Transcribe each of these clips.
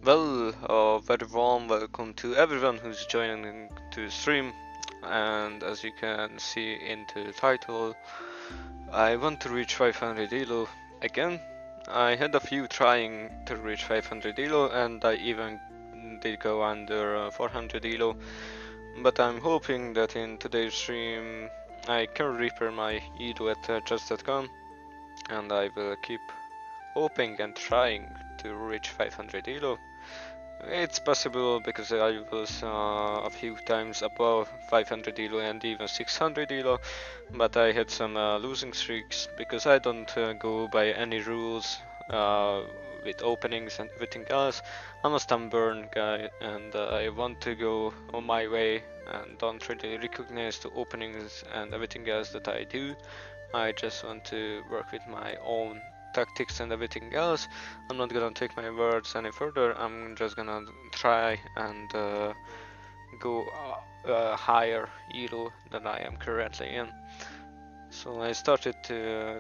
Very warm welcome to everyone who's joining to stream, and as you can see in the title, I want to reach 500 elo again. I had a few trying to reach 500 elo, and I even did go under 400 elo, but I'm hoping that in today's stream I can repair my elo at just.com, and I will keep hoping and trying to reach 500 elo. It's possible because I was a few times above 500 elo and even 600 elo, but I had some losing streaks because I don't go by any rules with openings and everything else. I'm a stubborn guy and I want to go on my way and don't really recognize the openings and everything else that I do. I just want to work with my own tactics and everything else. I'm not gonna take my words any further. I'm just gonna try and go higher elo than I am currently in. So I started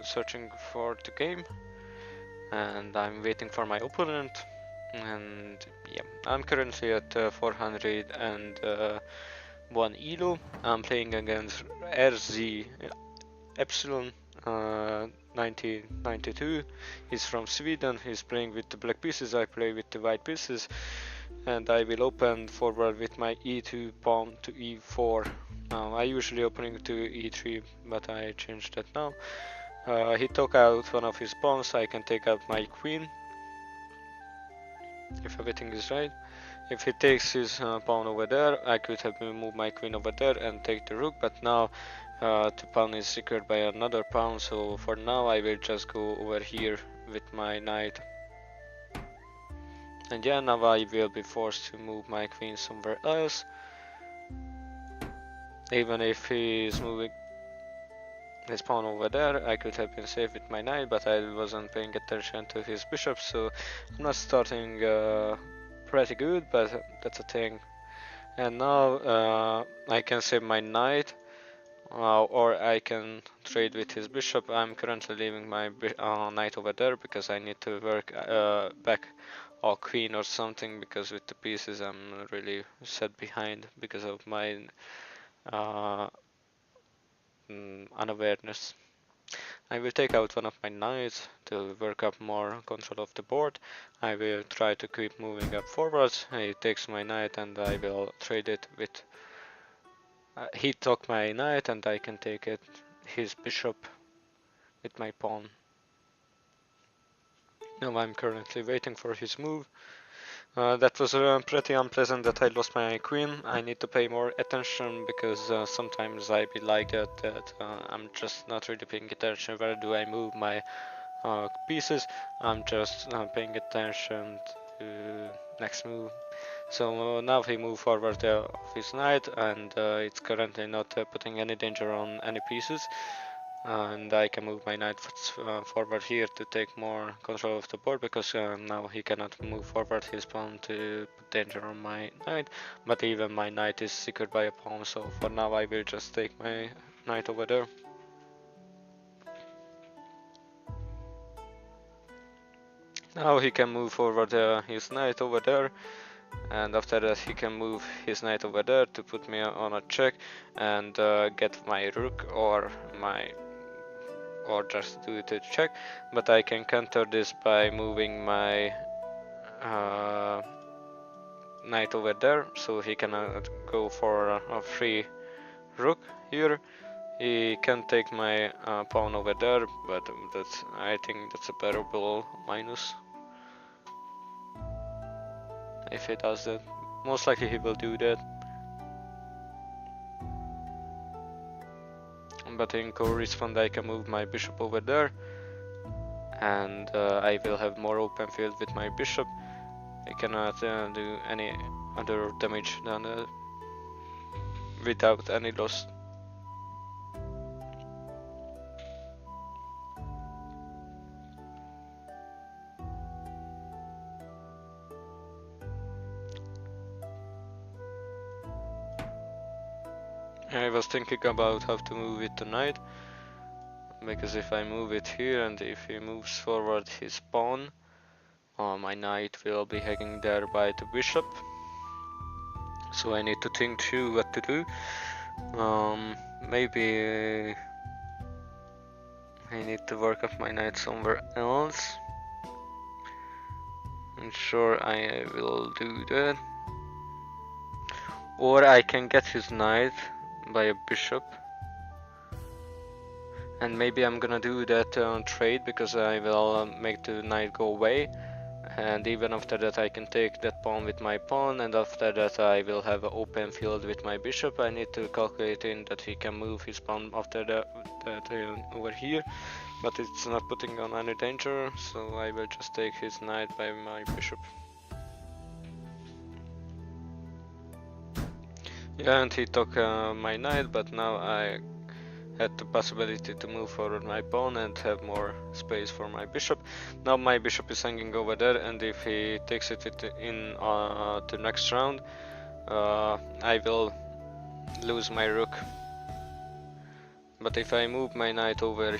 searching for the game, and I'm waiting for my opponent. And yeah, I'm currently at 401 elo. I'm playing against RZ Epsilon 1992. He's from Sweden. He's playing with the black pieces. I play with the white pieces, and I will open forward with my e2 pawn to e4. I usually opening to e3, but I changed that now. He took out one of his pawns. I can take out my queen if everything is right. If he takes his pawn over there, I could have moved my queen over there and take the rook, but now the pawn is secured by another pawn, so for now I will just go over here with my knight. And yeah, now I will be forced to move my queen somewhere else. Even if he is moving his pawn over there, I could have been safe with my knight, but I wasn't paying attention to his bishop, so I'm not starting pretty good, but that's a thing. And now I can save my knight, or I can trade with his bishop. I'm currently leaving my knight over there because I need to work back a queen or something, because with the pieces I'm really set behind because of my uh, unawareness. I will take out one of my knights to work up more control of the board. I will try to keep moving up forwards. He takes my knight and I will trade it with... he took my knight and I can take it his bishop with my pawn. Now I'm currently waiting for his move. That was pretty unpleasant that I lost my queen. I need to pay more attention because sometimes I be like that I'm just not really paying attention where do I move my pieces. I'm just paying attention to next move. So now he moved forward his knight, and it's currently not putting any danger on any pieces. And I can move my knight forward here to take more control of the board, because now he cannot move forward his pawn to put danger on my knight, but even my knight is secured by a pawn, so for now I will just take my knight over there. Now he can move forward his knight over there, and after that he can move his knight over there to put me on a check and get my rook or just do it to check, but I can counter this by moving my knight over there, so he cannot go for a free rook here. He can take my pawn over there, but I think that's a bearable minus if he does that. Most likely he will do that. But in correspond I can move my bishop over there, and I will have more open field with my bishop. I cannot do any other damage than without any loss. I was thinking about how to move it tonight, because if I move it here and if he moves forward his pawn my knight will be hanging there by the bishop. So I need to think through what to do. Maybe I need to work up my knight somewhere else. I'm sure I will do that. Or I can get his knight by a bishop. And maybe I'm gonna do that trade because I will make the knight go away. And even after that I can take that pawn with my pawn, and after that I will have an open field with my bishop. I need to calculate in that he can move his pawn after that over here, but it's not putting on any danger, so I will just take his knight by my bishop. Yeah, and he took my knight, but now I had the possibility to move forward my pawn and have more space for my bishop. Now my bishop is hanging over there, and if he takes it in to next round, I will lose my rook. But if I move my knight over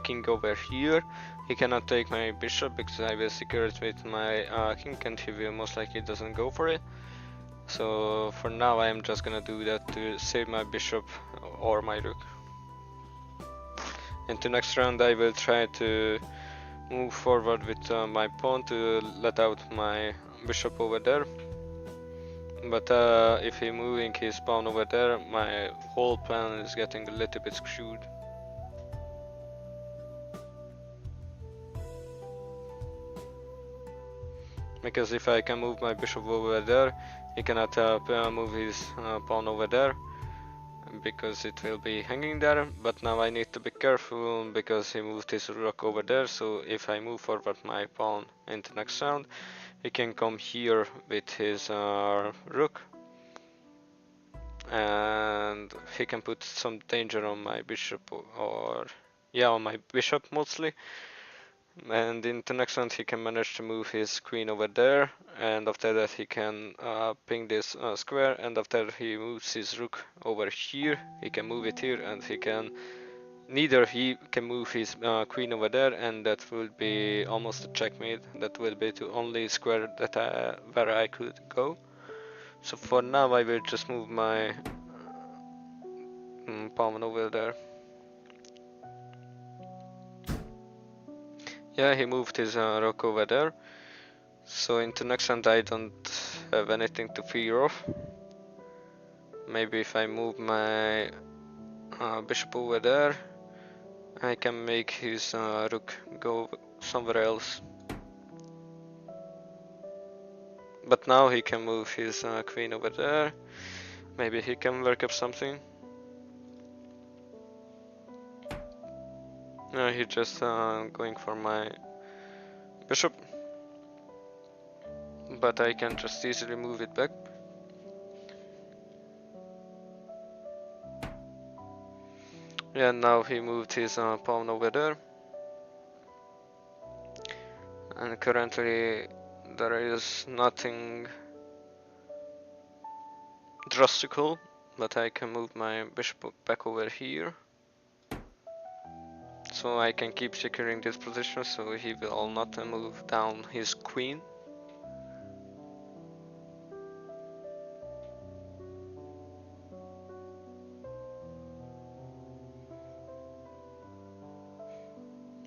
king over here, he cannot take my bishop because I will secure it with my king, and he will most likely doesn't go for it. So for now I am just gonna do that to save my bishop or my rook. In the next round I will try to move forward with my pawn to let out my bishop over there. But if he moving his pawn over there, my whole plan is getting a little bit screwed. Because if I can move my bishop over there, he cannot move his pawn over there, because it will be hanging there. But now I need to be careful because he moved his rook over there, so if I move forward my pawn in the next round, he can come here with his rook, and he can put some danger on my bishop, or yeah, on my bishop mostly. And in the next round he can manage to move his queen over there, and after that he can ping this square, and after he moves his rook over here, he can move it here, and he can neither he can move his queen over there, and that will be almost a checkmate. That will be the only square that where I could go. So for now I will just move my pawn over there. Yeah, he moved his rook over there. So in the next round I don't have anything to fear of. Maybe if I move my bishop over there, I can make his rook go somewhere else. But now he can move his queen over there. Maybe he can work up something. No, he's just going for my bishop. But I can just easily move it back. Yeah, now he moved his pawn over there. And currently there is nothing drastical, but I can move my bishop back over here. So I can keep securing this position, so he will not move down his queen.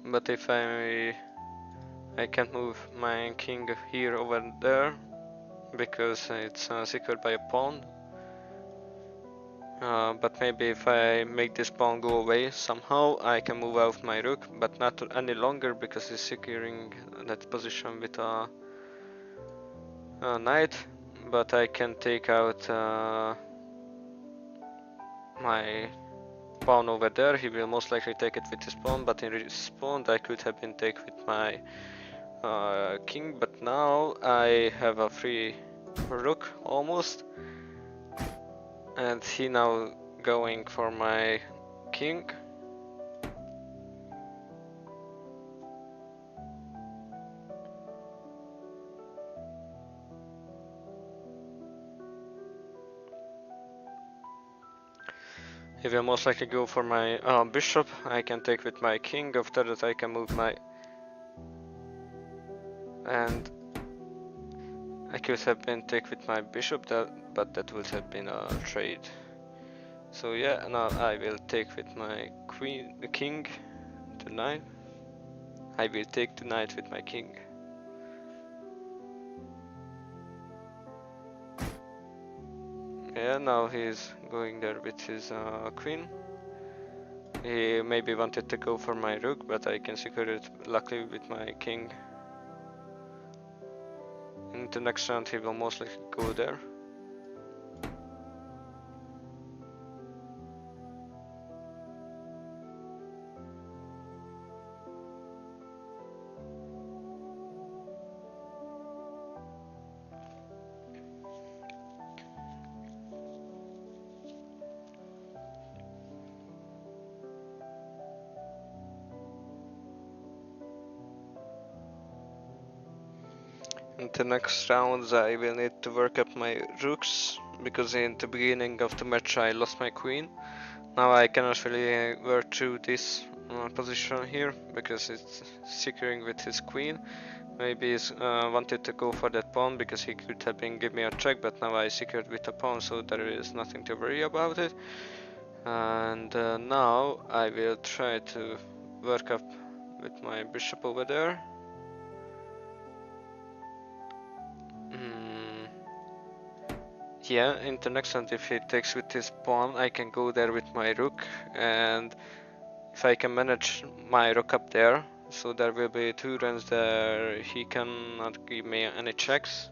But if I can't move my king here over there because it's secured by a pawn. But maybe if I make this pawn go away somehow, I can move out my rook, but not any longer because he's securing that position with a knight. But I can take out my pawn over there. He will most likely take it with his pawn, but in response I could have been taken with my king, but now I have a free rook almost, and he now going for my king. He will most likely go for my bishop. I can take with my king. After that I can move my and I could have been take with my bishop, but that would have been a trade. So yeah, now I will take with my queen, the king, the knight. I will take the knight with my king. Yeah, now he's going there with his queen. He maybe wanted to go for my rook, but I can secure it luckily with my king. In the next round he will most likely go there. In the next rounds I will need to work up my rooks, because in the beginning of the match I lost my queen. Now I cannot really work through this position here, because it's securing with his queen. Maybe he's wanted to go for that pawn, because he could have been give me a check, but now I secured with a pawn, so there is nothing to worry about it. And now I will try to work up with my bishop over there. Yeah, in the next round if he takes with his pawn, I can go there with my rook, and if I can manage my rook up there, so there will be 2 runs there, he cannot give me any checks.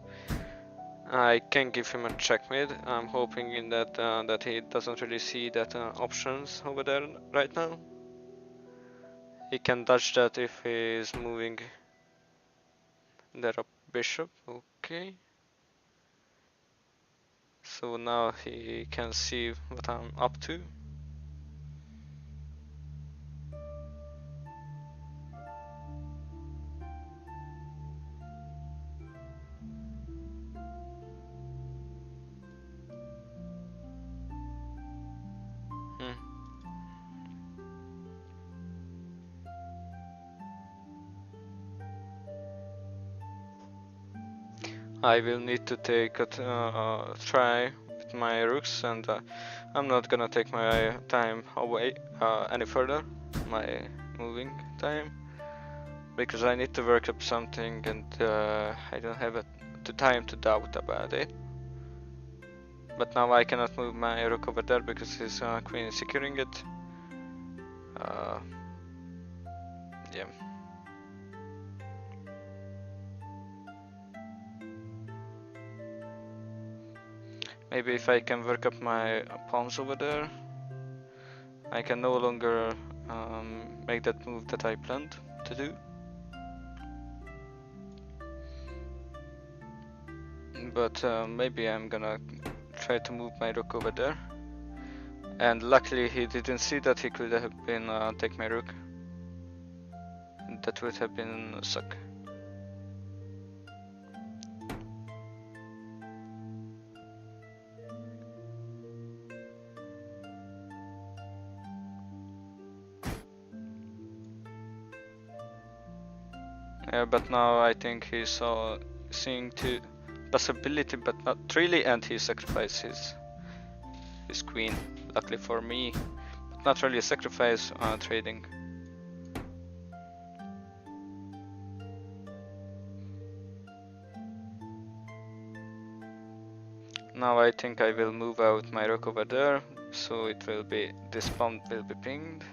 I can give him a checkmate. I'm hoping in that that he doesn't really see that options over there right now. He can dodge that if he is moving there up bishop. Okay. So now he can see what I'm up to. I will need to take a try with my rooks, and I'm not gonna take my time away any further, my moving time, because I need to work up something, and I don't have the time to doubt about it. But now I cannot move my rook over there because his queen is securing it. Yeah. Maybe if I can work up my pawns over there, I can no longer make that move that I planned to do. But maybe I'm gonna try to move my rook over there. And luckily he didn't see that. He could have been take my rook. That would have been a suck. Yeah, but now I think he's seeing to possibility, but not really, and he sacrifices his queen. Luckily for me, but not really a sacrifice trading. Now I think I will move out my rook over there, so it will be, this pawn will be pinged.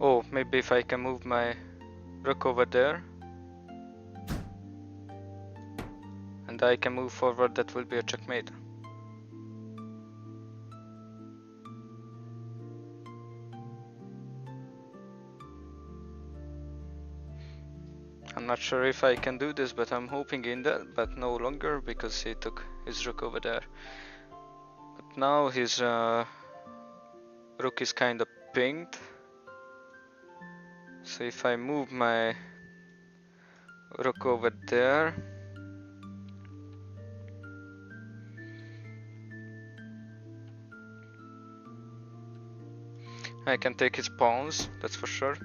Oh, maybe if I can move my rook over there, and I can move forward, that will be a checkmate. I'm not sure if I can do this, but I'm hoping in that, but no longer, because he took his rook over there. But now his rook is kind of pinged. So if I move my rook over there, I can take his pawns, that's for sure.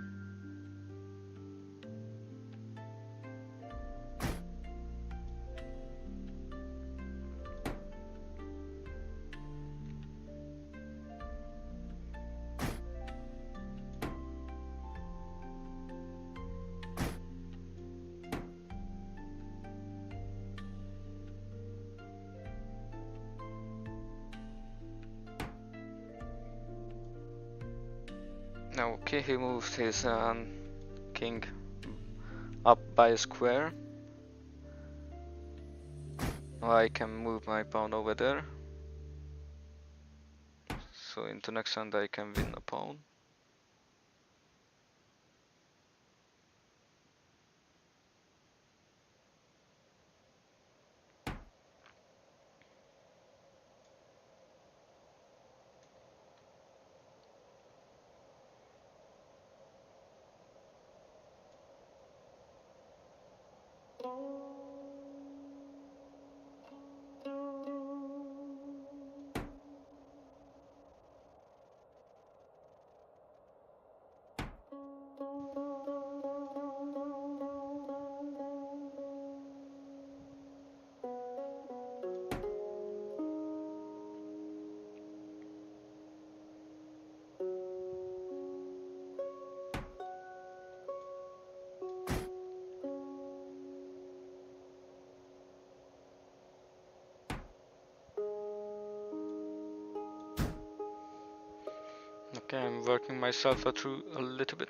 Now, okay, he moved his king up by a square. Now I can move my pawn over there. So into next round I can win a pawn. Okay, I'm working myself through a little bit.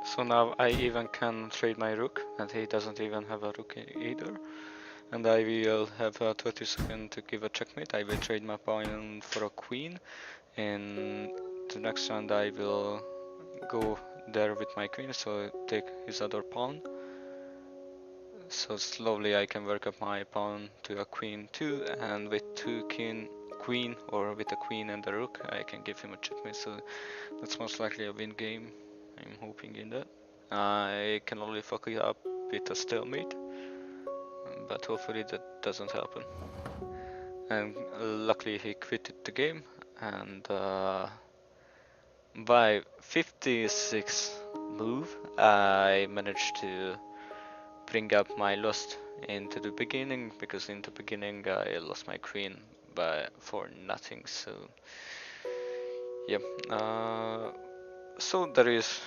So now I even can trade my rook, and he doesn't even have a rook either. And I will have 30 seconds to give a checkmate. I will trade my pawn for a queen. In the next round I will go there with my queen, so take his other pawn. So slowly I can work up my pawn to a queen too, and with two queen or with a queen and a rook I can give him a checkmate, so that's most likely a win game. I'm hoping in that. I can only fuck it up with a stalemate, but hopefully that doesn't happen. And luckily he quitted the game, and by 56 move I managed to bring up my loss into the beginning, because in the beginning I lost my queen for nothing. So yeah, so there is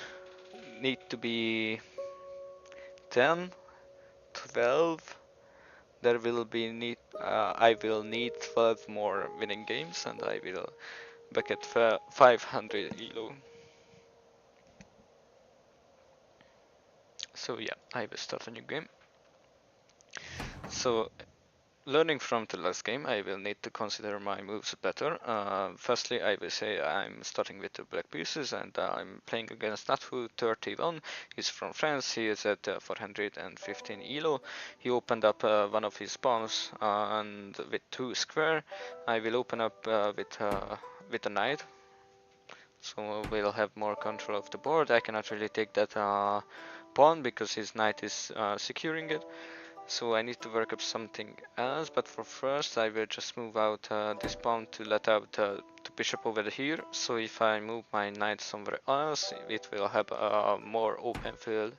need to be 10, 12. There will be I will need 12 more winning games, and I will back at 500 elo. So yeah, I will start a new game. So learning from the last game, I will need to consider my moves better. Firstly, I will say I'm starting with the black pieces, and I'm playing against Natfu 31. He's from France. He is at 415 elo. He opened up one of his pawns, and with 2 square, I will open up with a knight. So we'll have more control of the board. I cannot really take that pawn because his knight is securing it. So I need to work up something else, but for first I will just move out this pawn to let out the bishop over here. So if I move my knight somewhere else, it will have a more open field.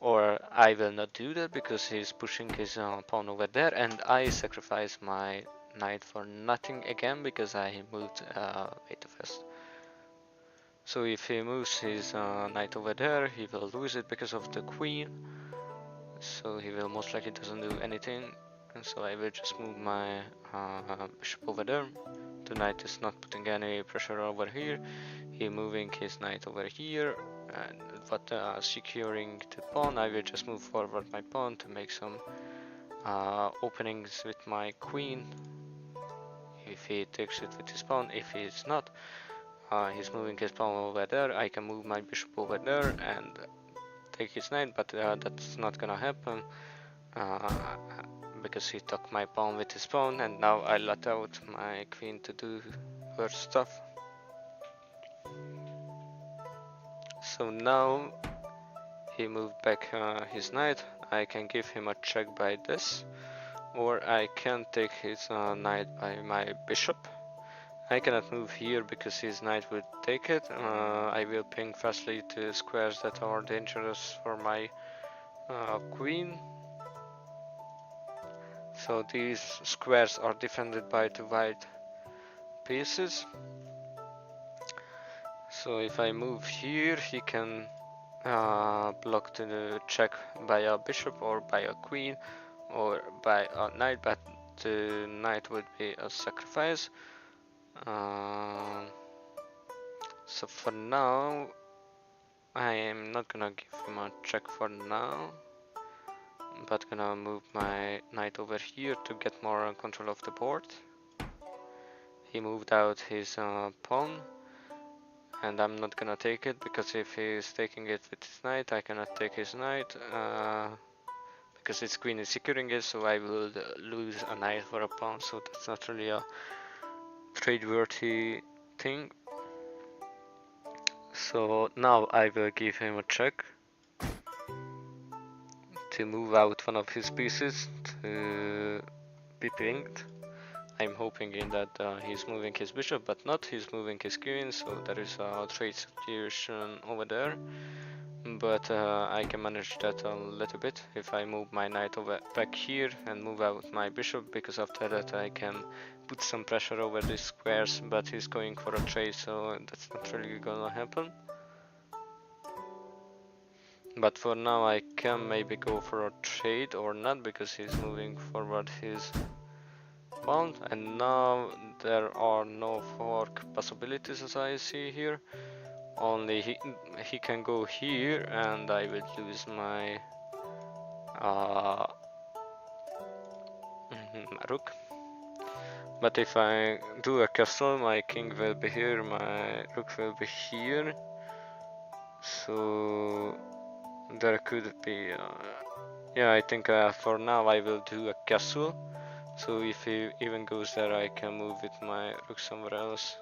Or I will not do that because he's pushing his pawn over there, and I sacrifice my knight for nothing again because I moved way too fast. So if he moves his knight over there, he will lose it because of the queen. So he will most likely doesn't do anything. And so I will just move my bishop over there. The knight is not putting any pressure over here. He moving his knight over here, and but securing the pawn, I will just move forward my pawn to make some openings with my queen. If he takes it with his pawn, if he's not, he's moving his pawn over there. I can move my bishop over there and take his knight, but that's not gonna happen because he took my pawn with his pawn, and now I let out my queen to do her stuff. So now he moved back his knight. I can give him a check by this, or I can take his knight by my bishop. I cannot move here because his knight would take it. I will ping fastly to squares that are dangerous for my queen. So these squares are defended by the white pieces. So if I move here, he can block the check by a bishop or by a queen or by a knight, but the knight would be a sacrifice. So for now, I am not gonna give him a check for now, but gonna move my knight over here to get more control of the board. He moved out his pawn, and I'm not gonna take it because if he's taking it with his knight, I cannot take his knight because his queen is securing it, so I will lose a knight for a pawn, so that's not really a trade-worthy thing. So now I will give him a check to move out one of his pieces to be pinged. I'm hoping in that he's moving his bishop, but not, he's moving his queen, so there is a trade situation over there. But I can manage that a little bit if I move my knight over back here and move out my bishop, because after that I can put some pressure over these squares, but he's going for a trade, so that's not really gonna happen. But for now I can maybe go for a trade or not, because he's moving forward his pawn, and now there are no fork possibilities as I see here. Only he can go here and I will lose my rook. But if I do a castle, my king will be here, my rook will be here. So there could be yeah, I think for now I will do a castle. So if he even goes there, I can move with my rook somewhere else.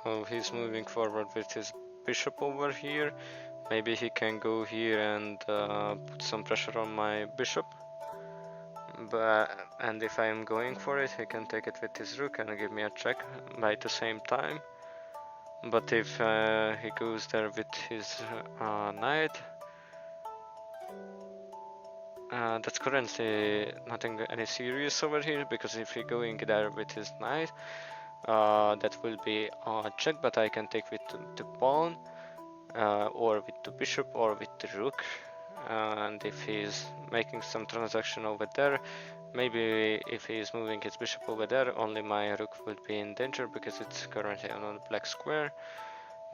Oh, he's moving forward with his bishop over here. Maybe he can go here and put some pressure on my bishop. And if I am going for it, he can take it with his rook and give me a check by the same time. But if he goes there with his knight, that's currently nothing any serious over here, because if he going there with his knight, that will be a check, but I can take with the pawn or with the bishop or with the rook. And if he's making some transaction over there, maybe if he's moving his bishop over there, only my rook would be in danger because it's currently on a black square.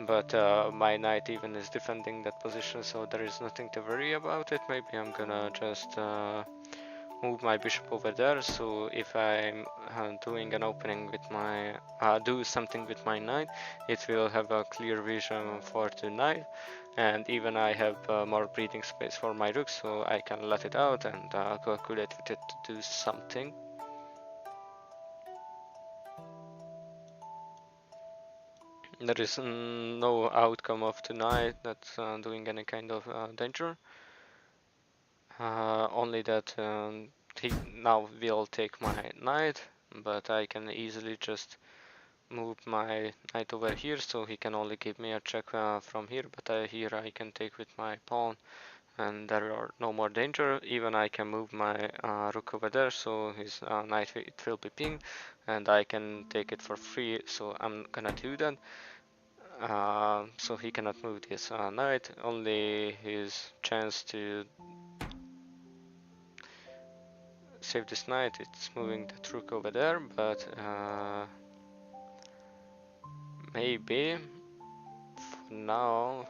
But my knight even is defending that position, so there is nothing to worry about it. Maybe I'm gonna just move my bishop over there, so if I'm doing an opening with my do something with my knight, it will have a clear vision for the knight, and even I have more breathing space for my rook, so I can let it out and calculate with it to do something. There is no outcome of the knight that's doing any kind of danger. Only that he now will take my knight, but I can easily just move my knight over here, so he can only give me a check from here, but here I can take with my pawn, and there are no more danger. Even I can move my rook over there, so his knight it will be pinged, and I can take it for free, so I'm gonna do that. So he cannot move this knight, only his chance to save this knight, it's moving the rook over there, but maybe for now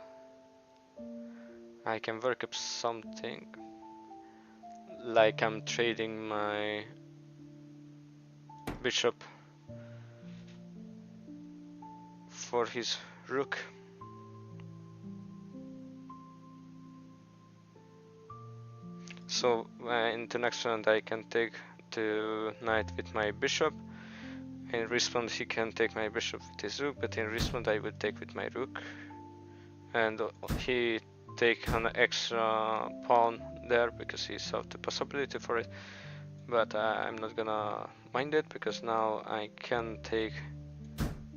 I can work up something, like I'm trading my bishop for his rook. So in the next round I can take the knight with my bishop. In response he can take my bishop with his rook, but in response I will take with my rook. And he take an extra pawn there because he saw the possibility for it. But I'm not gonna mind it, because now I can take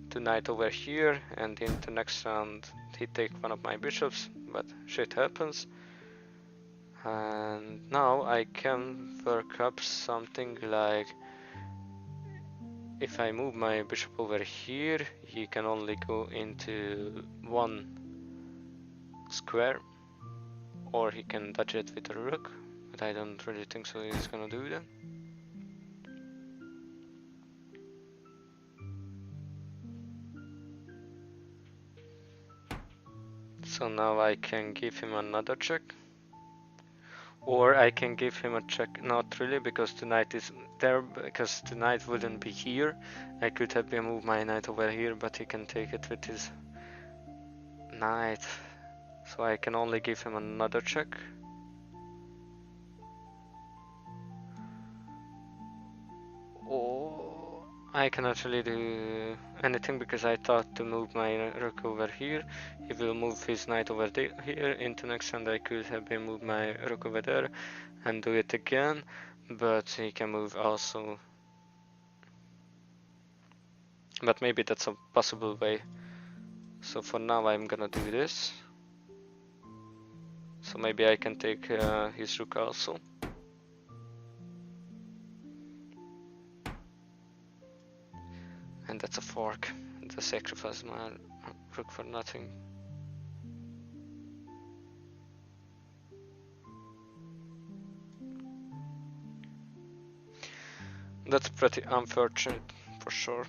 the knight over here, and in the next round he take one of my bishops, but shit happens. And now I can work up something like, if I move my bishop over here, he can only go into one square, or he can dodge it with a rook, but I don't really think so he's gonna do that. So now I can give him another check. Or I can give him a check, not really, because the knight is there, because the knight wouldn't be here. I could have moved my knight over here, but he can take it with his knight. So I can only give him another check. Or I can actually do anything, because I thought to move my rook over here. He will move his knight over here. Into next round I could have moved my rook over there and do it again, but he can move also. But maybe that's a possible way. So for now I'm gonna do this. So maybe I can take his rook also. And that's a fork. The sacrifice my rook for nothing. That's pretty unfortunate for sure.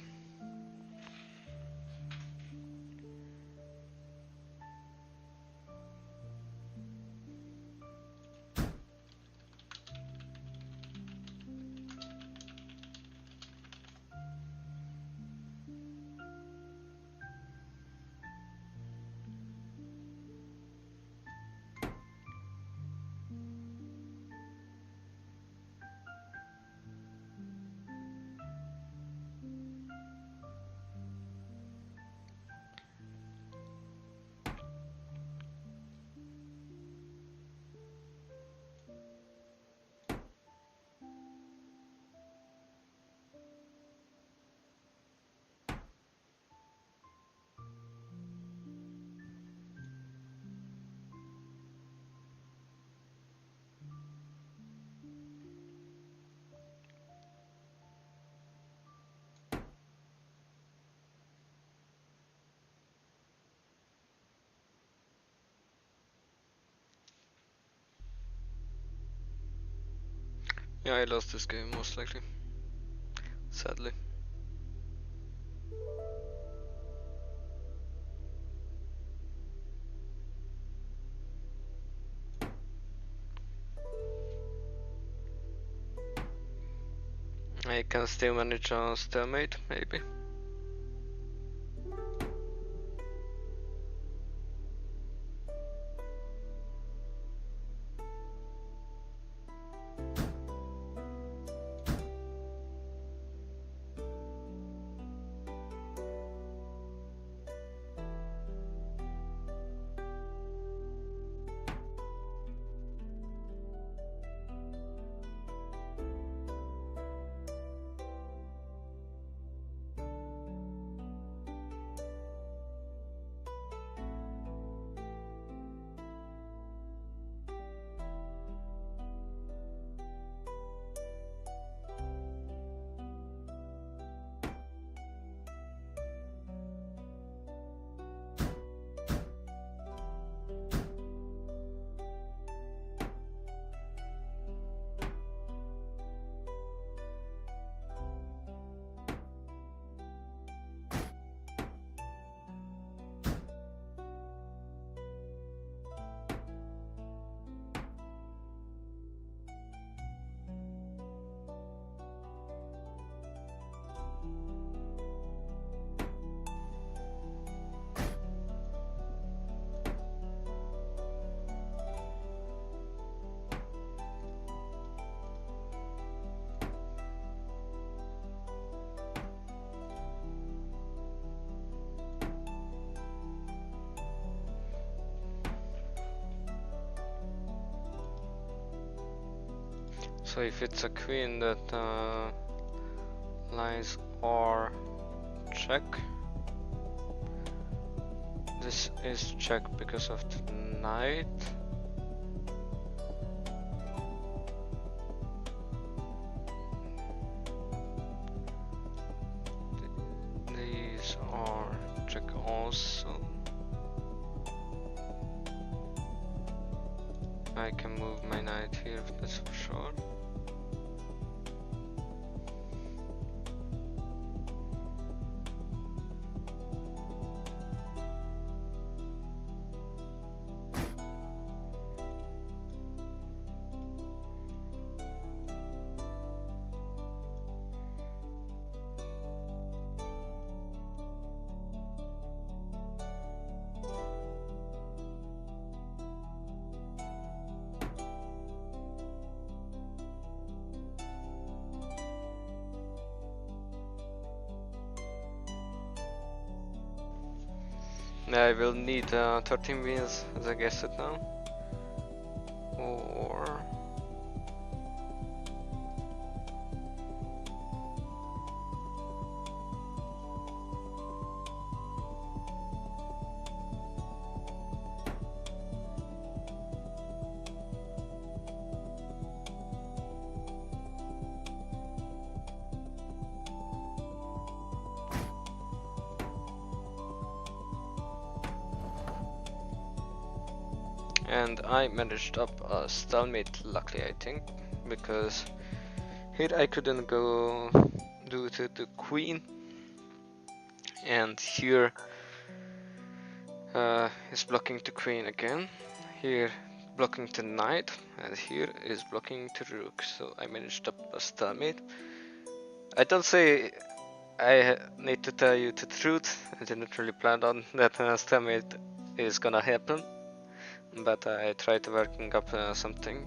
Yeah, I lost this game most likely. Sadly. I can still manage a stalemate, maybe. So if it's a queen, that lines are check. This is check because of the knight. These are check also. I can move my knight here, that's for sure. I will need 13 wins, as I guess it now. Or and I managed up a stalemate, luckily I think, because here I couldn't go due to the queen, and here is blocking the queen again, here blocking the knight, and here is blocking the rook, so I managed up a stalemate. I don't say I need to tell you the truth, I didn't really plan on that stalemate is gonna happen. But I tried working up something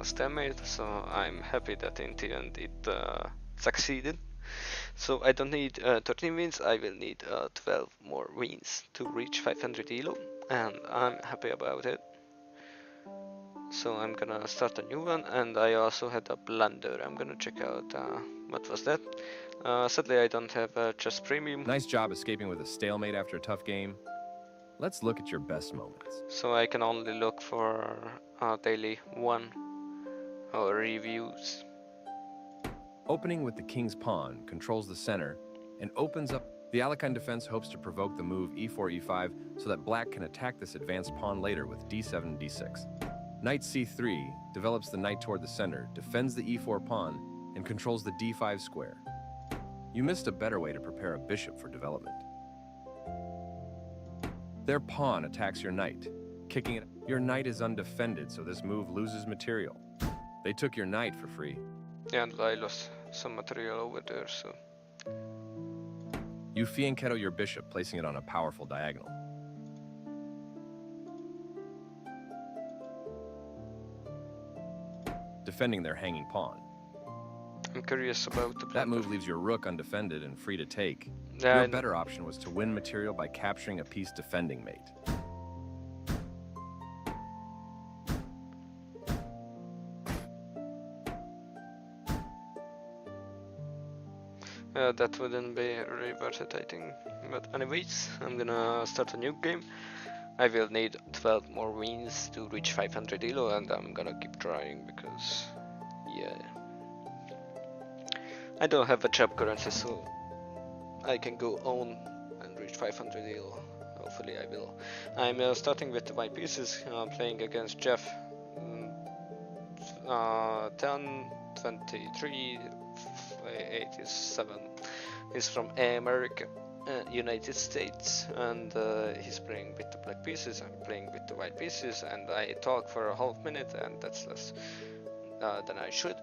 stalemate, so I'm happy that in the end it succeeded. So I don't need 13 wins, I will need 12 more wins to reach 500 elo, and I'm happy about it. So I'm gonna start a new one, and I also had a blunder. I'm gonna check out what was that. Sadly I don't have chess premium. Nice job escaping with a stalemate after a tough game. Let's look at your best moments. So I can only look for daily 1 or reviews. Opening with the king's pawn controls the center and opens up. The Alekhine defense hopes to provoke the move e4, e5 so that black can attack this advanced pawn later with d7, d6. Knight c3 develops the knight toward the center, defends the e4 pawn, and controls the d5 square. You missed a better way to prepare a bishop for development. Their pawn attacks your knight, kicking it. Your knight is undefended, so this move loses material. They took your knight for free. And I lost some material over there, so... You fianchetto your bishop, placing it on a powerful diagonal. Defending their hanging pawn. I'm curious about the That move leaves your rook undefended and free to take. Yeah, Your better option was to win material by capturing a piece defending mate. that wouldn't be really worth it, I think. But anyways, I'm gonna start a new game. I will need 12 more wins to reach 500 elo, and I'm gonna keep trying because, yeah, I don't have a job currently, so I can go on and reach 500 elo. Hopefully I will. I'm starting with the white pieces, playing against Jeff 10, 23, 87. He's from America, United States, and he's playing with the black pieces. I'm playing with the white pieces, and I talk for a half minute, and that's less than I should,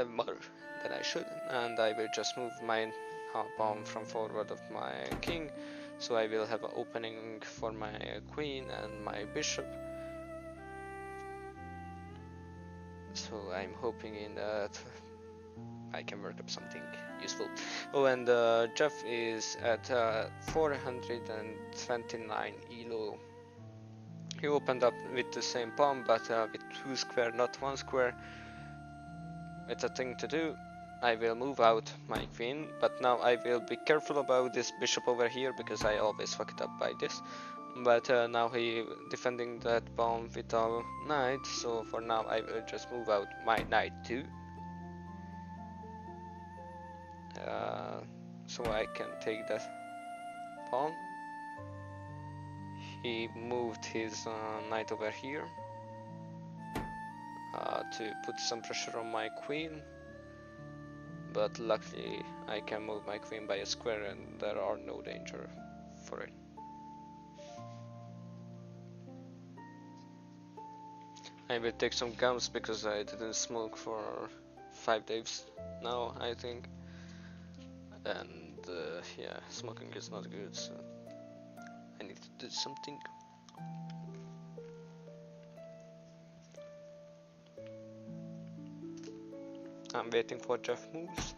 more than I should, and I will just move my pawn from forward of my king, so I will have an opening for my queen and my bishop. So I'm hoping in that I can work up something useful. Oh, and Jeff is at 429 elo. He opened up with the same pawn, but with 2 square, not 1 square. it's a thing to do. I will move out my queen, but now I will be careful about this bishop over here because I always fuck it up by this. But now he defending that pawn with a knight, so for now I will just move out my knight too. So I can take that pawn. He moved his knight over here to put some pressure on my queen, but luckily I can move my queen by a square and there are no danger for it. I will take some gums because I didn't smoke for 5 days now, I think, and yeah, smoking is not good, so I need to do something. I'm waiting for Jeff moves.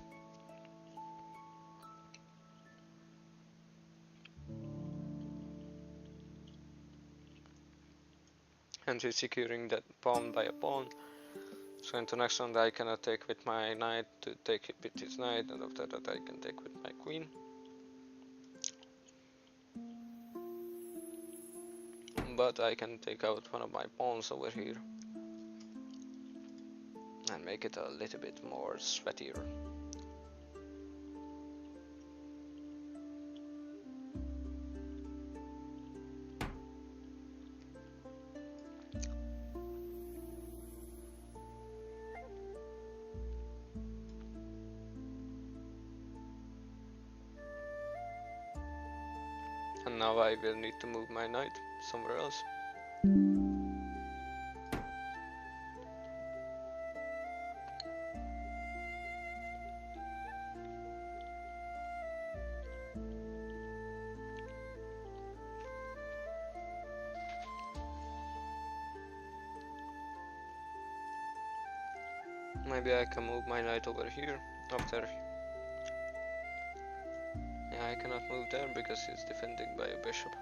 And he's securing that pawn by a pawn. So into next round I can attack with my knight to take it with his knight, and after that I can take with my queen. But I can take out one of my pawns over here and make it a little bit more sweatier. And now I will need to move my knight somewhere else. Maybe I can move my knight over here after. Yeah, I cannot move there because he's defending by a bishop.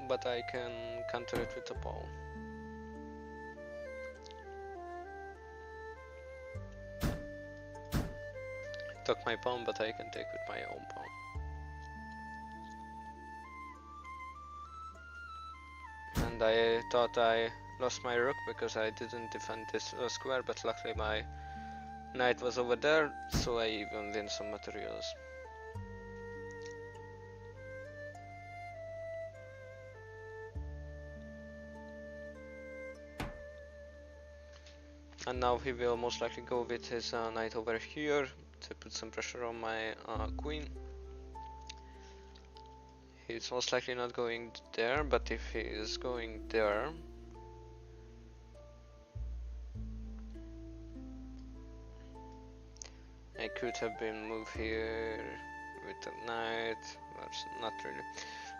But I can counter it with a pawn. Took my pawn, but I can take with my own pawn. And I thought I lost my rook because I didn't defend this square, but luckily my knight was over there, so I even win some materials. And now he will most likely go with his knight over here to put some pressure on my queen. He's most likely not going there, but if he is going there, I could have been moved here with a knight, but not really.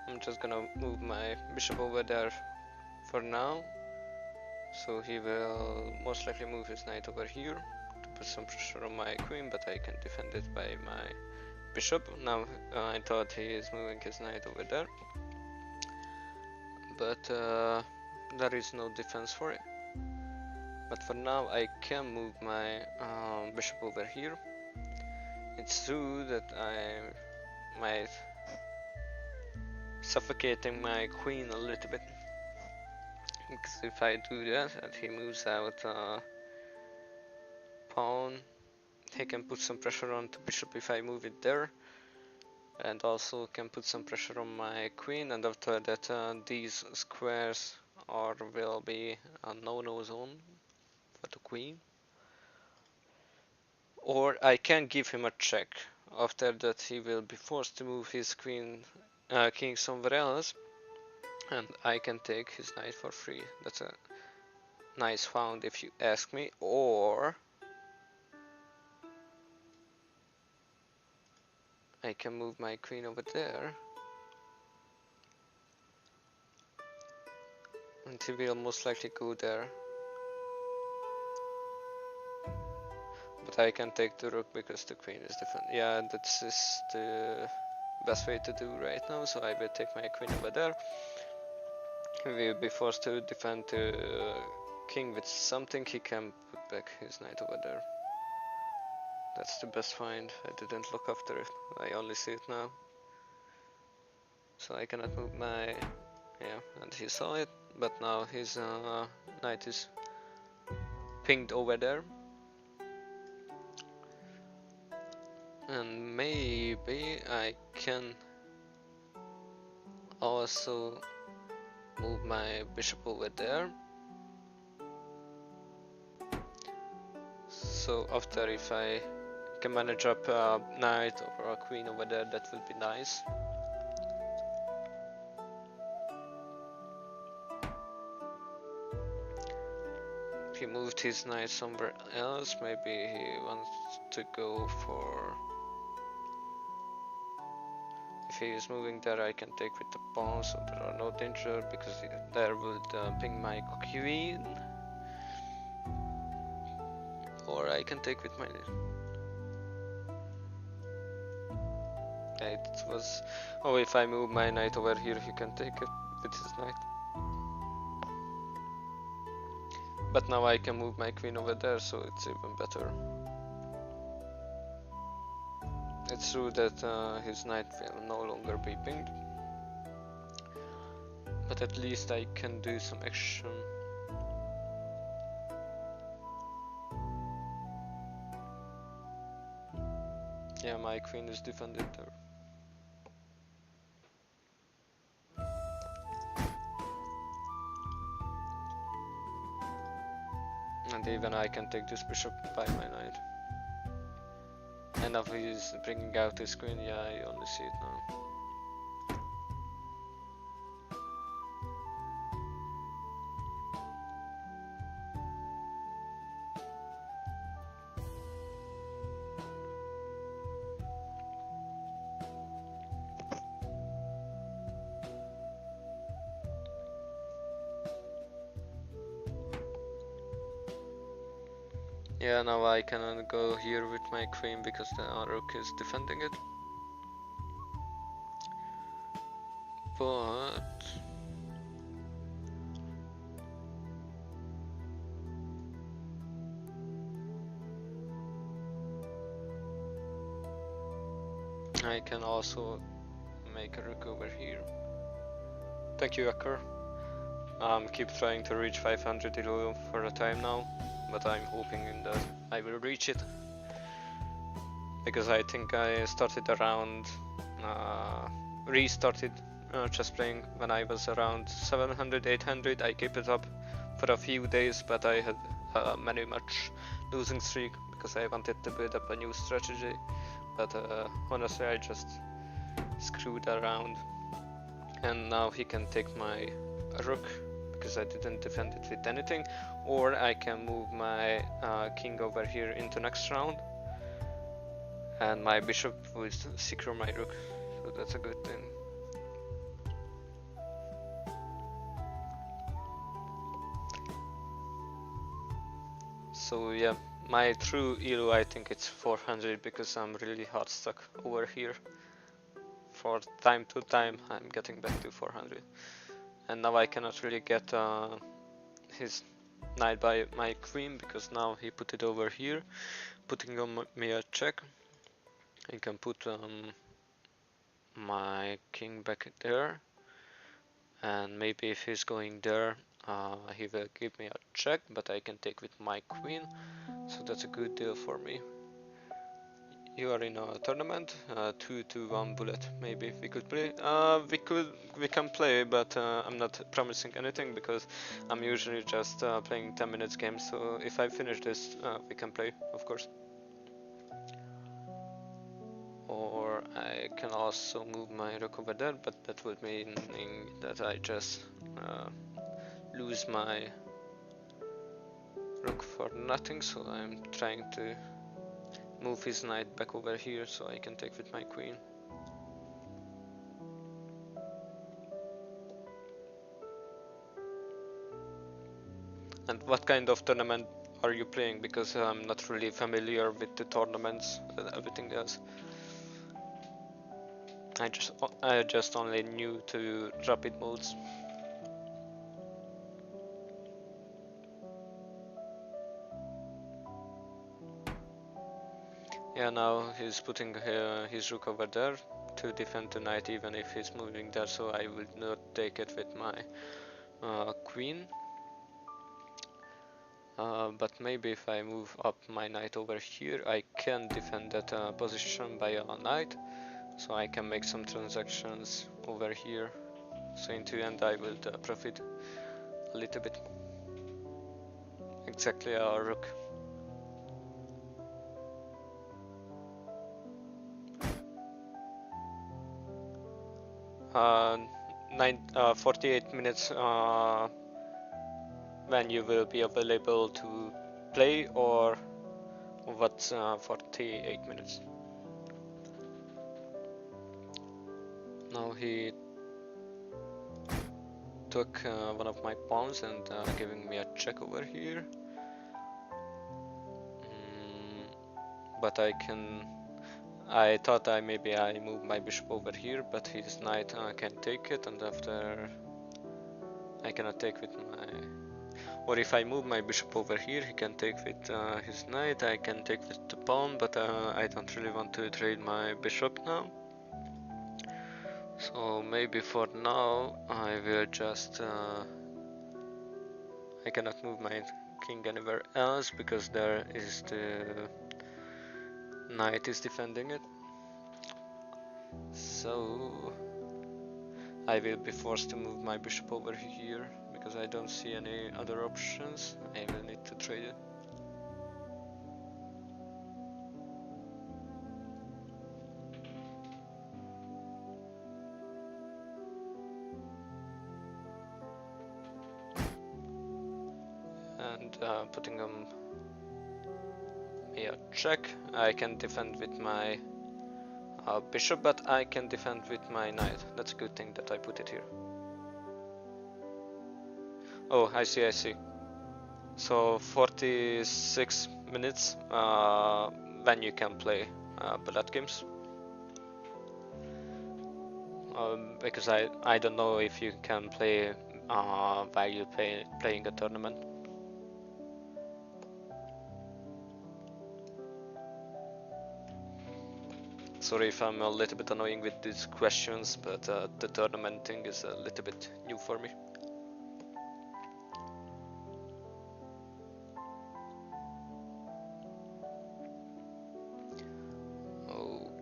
I'm just gonna move my bishop over there for now. So he will most likely move his knight over here to put some pressure on my queen, but I can defend it by my bishop. Now I thought he is moving his knight over there, but there is no defense for it. But for now I can move my bishop over here. It's true that I might suffocating my queen a little bit, because if I do that and he moves out pawn, he can put some pressure on the bishop if I move it there, and also can put some pressure on my queen, and after that these squares will be a no-no zone for the queen. Or I can give him a check. After that he will be forced to move his king somewhere else, and I can take his knight for free. That's a nice found if you ask me. Or I can move my queen over there, and he will most likely go there. But I can take the rook because the queen is different. Yeah, that's just the best way to do right now, so I will take my queen over there. He will be forced to defend the king with something. He can put back his knight over there. That's the best find. I didn't look after it, I only see it now. So I cannot move my... yeah, and he saw it, but now his knight is pinged over there. And maybe I can also move my bishop over there. So after, if I can manage up a knight or a queen over there, that would be nice. He moved his knight somewhere else. Maybe he wants to go for... if he is moving there, I can take with the pawn, so there are no danger, because there would ping my queen. Or I can take with my... it was... oh, if I move my knight over here, he can take it with his knight. But now I can move my queen over there, so it's even better. It's true that his knight will no longer be pinged, but at least I can do some action. Yeah, my queen is defended there. And even I can take this bishop by my knight. And now he's bringing out his queen. Yeah, I only see it now. Yeah, now I cannot go here with my queen because the rook is defending it. But I can also make a rook over here. Thank you, Akar. Keep trying to reach 500 elo for a time now, but I'm hoping that I will reach it, because I think I started around, restarted chess playing when I was around 700, 800. I kept it up for a few days, but I had a very much losing streak because I wanted to build up a new strategy, but honestly I just screwed around. And now he can take my rook because I didn't defend it with anything, or I can move my king over here into next round, and my bishop will secure my rook, so that's a good thing. So yeah, my true elo, I think it's 400, because I'm really hard stuck over here. For time to time I'm getting back to 400, and now I cannot really get his knight by my queen, because now he put it over here, putting on me a check. I can put my king back there, and maybe if he's going there, he will give me a check, but I can take with my queen, so that's a good deal for me. You are in a tournament, 2-1 bullet. Maybe we could play. We can play, but I'm not promising anything, because I'm usually just playing 10 minutes games. So if I finish this, we can play, of course. Or I can also move my rook over there, but that would mean that I just lose my rook for nothing. So I'm trying to move his knight back over here so I can take with my queen. And what kind of tournament are you playing? Because I'm not really familiar with the tournaments and everything else. I just only new to rapid modes. Yeah, now he's putting his rook over there to defend the knight even if he's moving there, so I will not take it with my queen. But maybe if I move up my knight over here, I can defend that position by a knight, so I can make some transactions over here. So in the end I will profit a little bit. Exactly a rook. Uh, 48 minutes when you will be available to play, or what's 48 minutes? Now he took one of my pawns and giving me a check over here. But I thought maybe I move my bishop over here, but his knight can take it, and after I cannot take with my... Or if I move my bishop over here, he can take with his knight, I can take with the pawn, but I don't really want to trade my bishop now. So maybe for now I will just... I cannot move my king anywhere else because there is the knight is defending it. So I will be forced to move my bishop over here because I don't see any other options. I will need to trade it. And putting on a check, I can defend with my bishop, but I can defend with my knight. That's a good thing that I put it here. Oh, I see. So 46 minutes when you can play blood games. Because I don't know if you can play while you playing a tournament. Sorry if I'm a little bit annoying with these questions, but the tournament thing is a little bit new for me.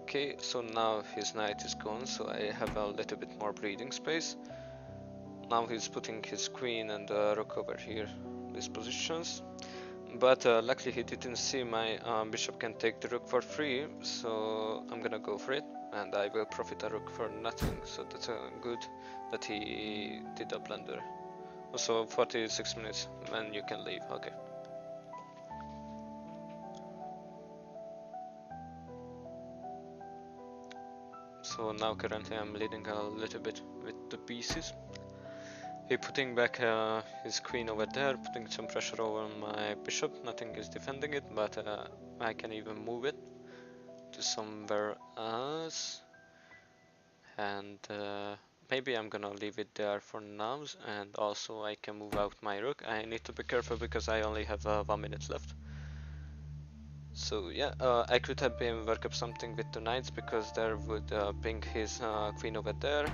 Okay, so now his knight is gone, so I have a little bit more breathing space. Now he's putting his queen and rook over here, these positions. But luckily he didn't see my bishop can take the rook for free, so I'm gonna go for it, and I will profit a rook for nothing, so that's good that he did a blunder. Also 46 minutes when you can leave, okay. So now currently I'm leading a little bit with the pieces. He putting back his queen over there, putting some pressure over my bishop. Nothing is defending it, but I can even move it to somewhere else. And maybe I'm gonna leave it there for now, and also I can move out my rook. I need to be careful because I only have 1 minute left. So yeah, I could have been work up something with the knights because there would ping his queen over there.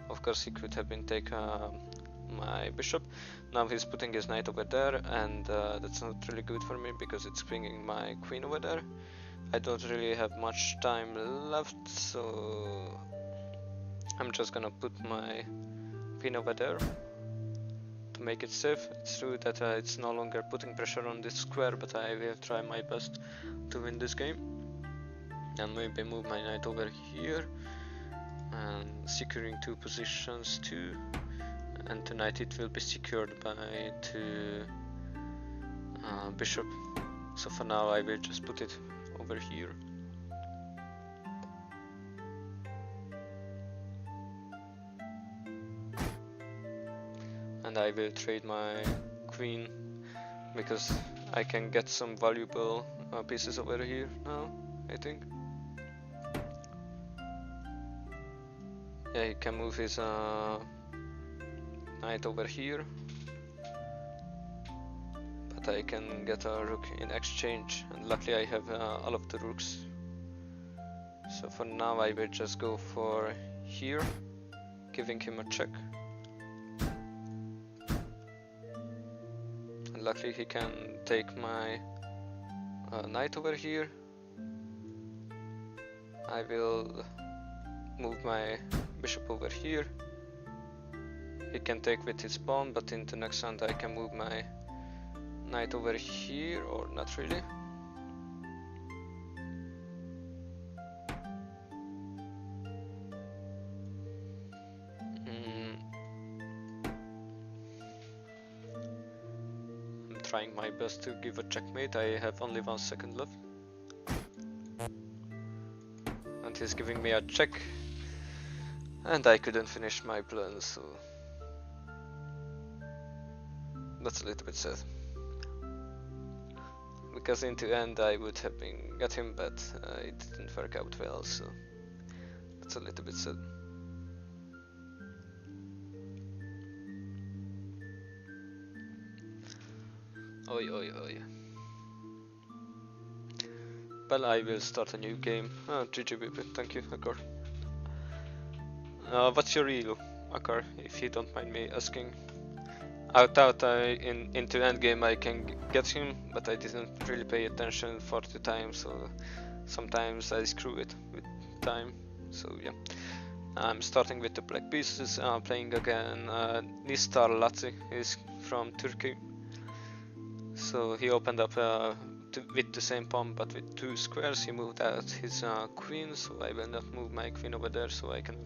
Of course he could have been take my bishop. Now he's putting his knight over there, and that's not really good for me because it's pinging my queen over there. I don't really have much time left, so I'm just gonna put my queen over there to make it safe. It's true that it's no longer putting pressure on this square, but I will try my best to win this game. And maybe move my knight over here and securing 2 positions too, and tonight it will be secured by the bishop. So for now I will just put it over here. And I will trade my queen because I can get some valuable pieces over here now, I think. Yeah, he can move his knight over here, but I can get a rook in exchange, and luckily I have all of the rooks. So for now I will just go for here, giving him a check. And luckily he can take my knight over here. I will move my bishop over here. He can take with his pawn, but in the next round I can move my knight over here, or not really. I'm trying my best to give a checkmate. I have only 1 second left. And he's giving me a check. And I couldn't finish my plan, so that's a little bit sad. Because in the end I would have got him, but it didn't work out well, so that's a little bit sad. Oi oi oi. Well, I will start a new game. GG baby, thank you, Akar. What's your elo, Akar, if you don't mind me asking? I thought into endgame I can get him, but I didn't really pay attention for the time, so sometimes I screw it with time. So yeah, I'm starting with the black pieces, playing again Nistar Latsi, is from Turkey. So he opened up with the same pawn but with 2 squares. He moved out his queen, so I will not move my queen over there, so I can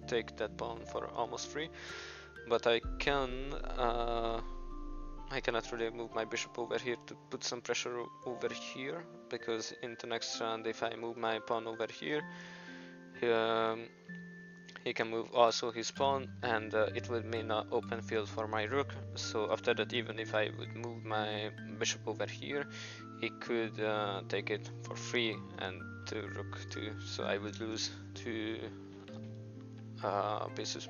take that pawn for almost free. But I cannot really move my bishop over here to put some pressure over here, because in the next round if I move my pawn over here, he can move also his pawn, and it would mean an open field for my rook. So after that, even if I would move my bishop over here, he could take it for free, and the rook too, so I would lose 2 pieces.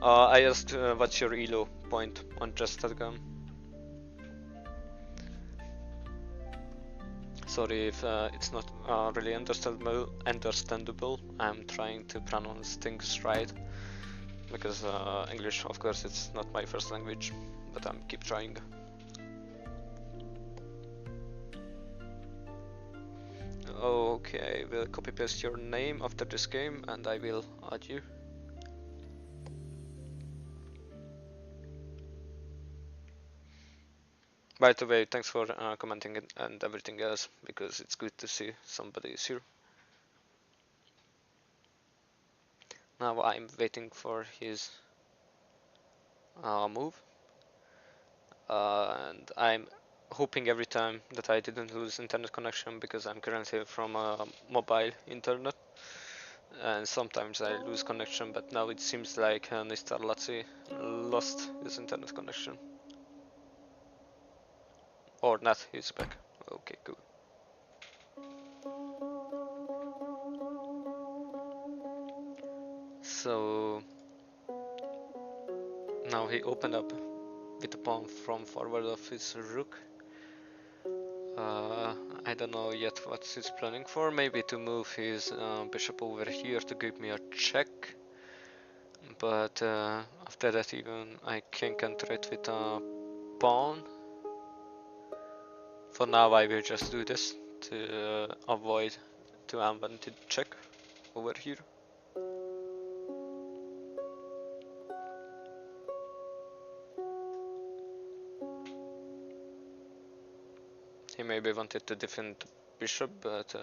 I asked what's your elo point on Just.gun. Sorry if it's not really understandable. I'm trying to pronounce things right, because English, of course, it's not my first language, but I'm keep trying. Okay, I will copy paste your name after this game and I will add you. By the way, thanks for commenting and everything else, because it's good to see somebody is here. Now I'm waiting for his move, and I'm hoping every time that I didn't lose internet connection, because I'm currently from a mobile internet, and sometimes I lose connection, but now it seems like Nistar Latsi lost his internet connection. Or not, he's back. Okay, cool. So now he opened up with the pawn from forward of his rook. I don't know yet what he's planning for. Maybe to move his bishop over here to give me a check. But after that, even I can counter it with a pawn. For now, I will just do this to avoid the unwanted check over here. He maybe wanted to defend bishop, but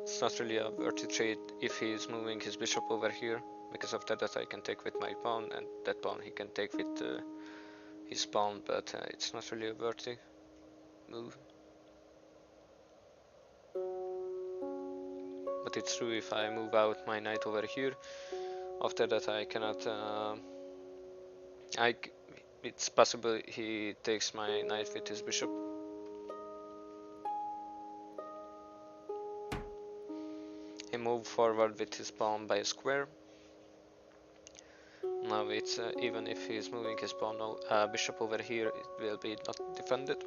it's not really a worthy trade if he is moving his bishop over here, because after that I can take with my pawn, and that pawn he can take with his pawn, but it's not really a worthy move. But it's true, if I move out my knight over here, after that I cannot it's possible he takes my knight with his bishop. He moved forward with his pawn by a square. Now it's even if he's moving his pawn bishop over here, it will be not defended.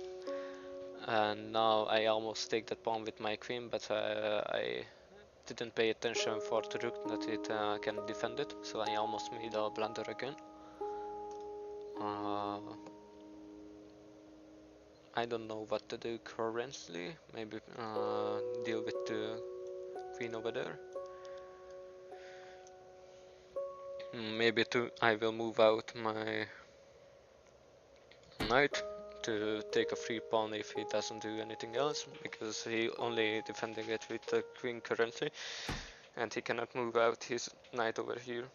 And now I almost take that pawn with my queen, but I didn't pay attention for the rook that it can defend it, so I almost made a blunder again. I don't know what to do currently. Maybe deal with the queen over there. Maybe I will move out my knight to take a free pawn if he doesn't do anything else, because he only defending it with the queen currently, and he cannot move out his knight over here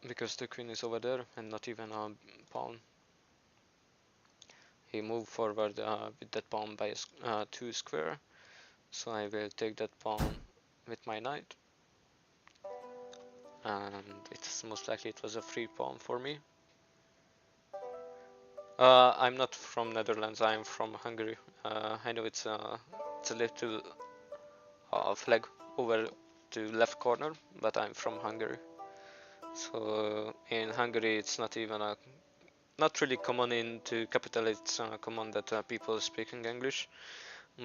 because the queen is over there and not even a pawn. He moved forward with that pawn by 2 square, so I will take that pawn with my knight, and it's most likely it was a free pawn for me. I'm not from Netherlands, I'm from Hungary. I know it's a little flag over to left corner, but I'm from Hungary. So in Hungary it's not even not really common into capital, it's common that people speaking English,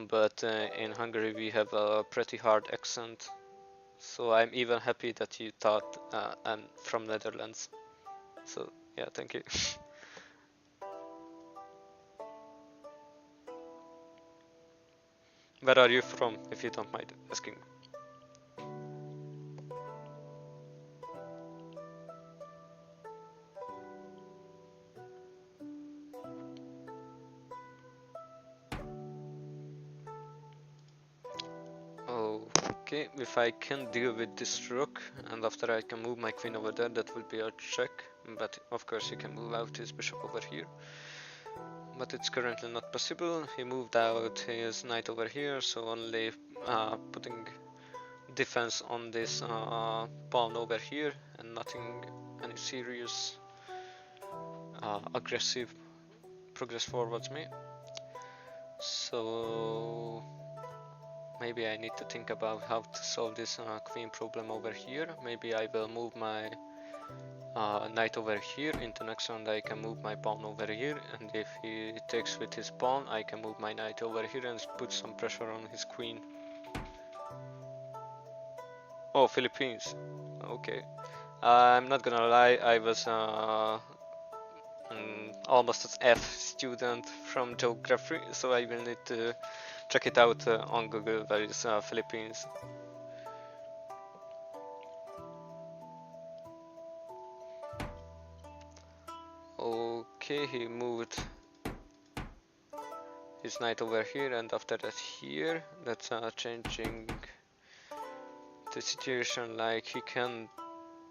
but in Hungary we have a pretty hard accent, so I'm even happy that you thought I'm from Netherlands. So yeah, thank you. Where are you from, if you don't mind asking? Okay, if I can deal with this rook and after I can move my queen over there, that would be a check, but of course he can move out his bishop over here. But it's currently not possible. He moved out his knight over here, so only putting defense on this pawn over here and nothing any serious aggressive progress forwards me. So maybe I need to think about how to solve this queen problem over here. Maybe I will move my knight over here. Into next round I can move my pawn over here, and if he takes with his pawn I can move my knight over here and put some pressure on his queen. Oh, Philippines. Okay. I'm not gonna lie, I was almost an F student from geography, so I will need to check it out on Google where is Philippines. Okay, he moved his knight over here, and after that here, that's changing the situation. Like he can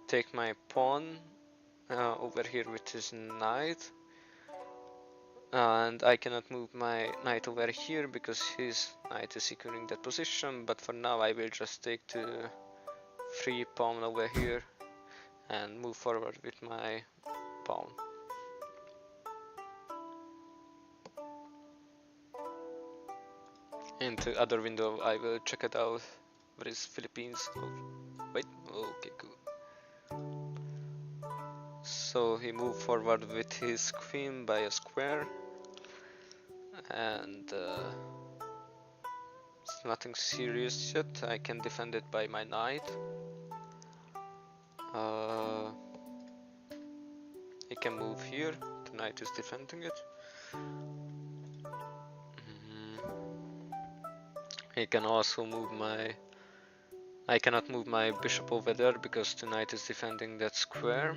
take my pawn over here with his knight, and I cannot move my knight over here because his knight is securing that position, but for now I will just take the free pawn over here and move forward with my pawn. Into other window I will check it out. Where is Philippines? Oh, wait, okay, cool. So he moved forward with his queen by a square, and it's nothing serious yet. I can defend it by my knight. He can move here, the knight is defending it. He can also move I cannot move my bishop over there because the knight is defending that square.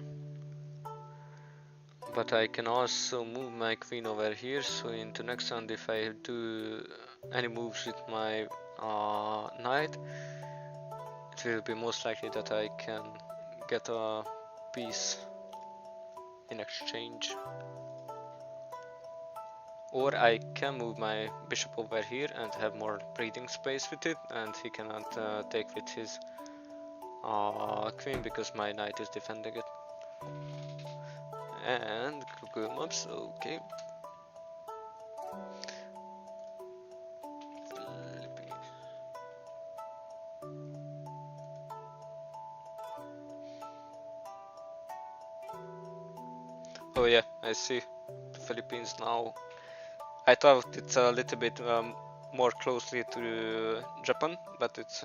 But I can also move my queen over here, so into next round if I do any moves with my knight, it will be most likely that I can get a piece in exchange. Or I can move my bishop over here and have more breathing space with it, and he cannot take with his queen because my knight is defending it. And Google Maps, okay. Oh yeah, I see the Philippines now. I thought it's a little bit more closely to Japan, but it's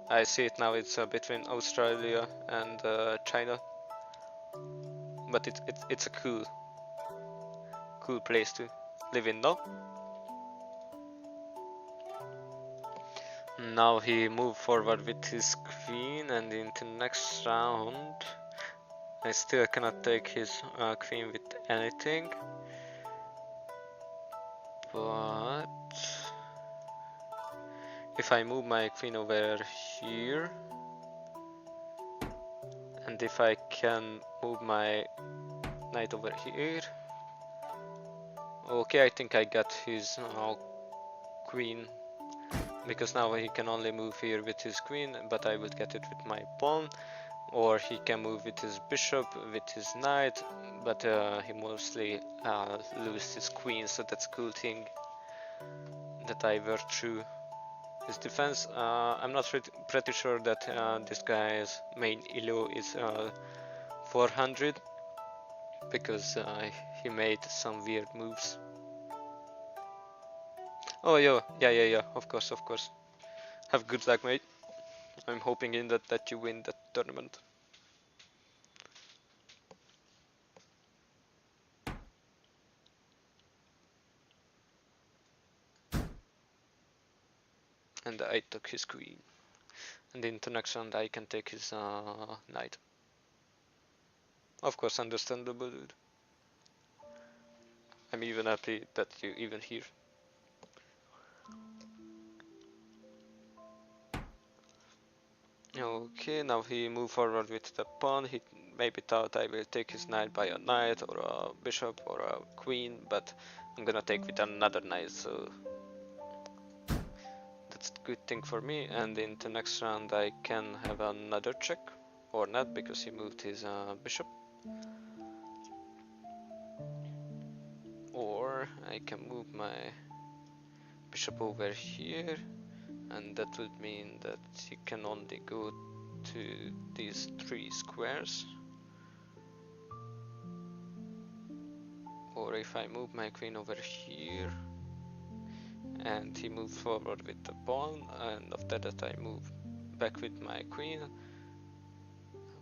I see it now. It's between Australia and China, but it's a cool place to live in, no? Now he moved forward with his queen, and into next round, I still cannot take his queen with anything, but if I move my queen over here, and if I can move my knight over here, okay, I think I got his queen, because now he can only move here with his queen, but I will get it with my pawn, or he can move with his bishop, with his knight, but he mostly loses his queen, so that's a cool thing that I worked through his defense. I'm not pretty sure that this guy's main elo is 400, because he made some weird moves. Oh yeah, of course. Have good luck, mate. I'm hoping in that you win that tournament. And I took his queen. And into next round I can take his knight. Of course, understandable, dude. I'm even happy that you even here. Okay, now he moved forward with the pawn. He maybe thought I will take his knight by a knight or a bishop or a queen, but I'm gonna take with another knight, so that's a good thing for me. And into next round I can have another check, or not, because he moved his bishop. Or I can move my bishop over here, and that would mean that he can only go to these 3 squares. Or if I move my queen over here, and he moves forward with the pawn, and after that I move back with my queen,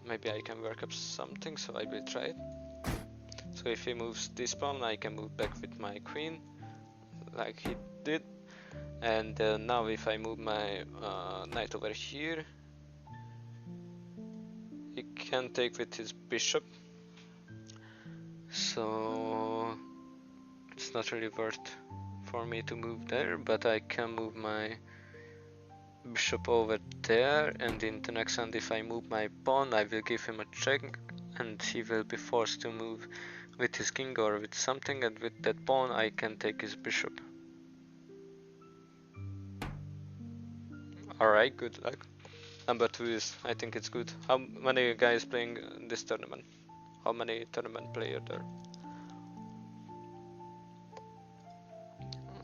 maybe I can work up something, so I will try it. So if he moves this pawn, I can move back with my queen, like he did. And now if I move my knight over here, he can take with his bishop, so it's not really worth for me to move there, but I can move my bishop over there, and in the next round if I move my pawn I will give him a check, and he will be forced to move with his king or with something, and with that pawn I can take his bishop. Alright, good luck. Number 2 is, I think it's good. How many guys playing this tournament? How many tournament players there?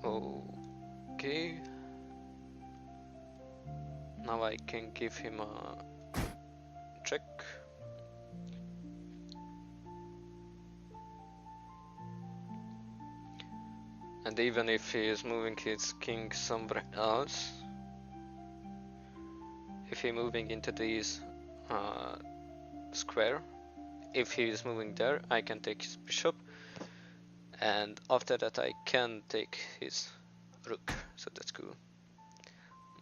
Okay. Now I can give him a check. And even if he is moving his king somewhere else, if he moving into this square, if he is moving there, I can take his bishop, and after that I can take his rook, so that's cool.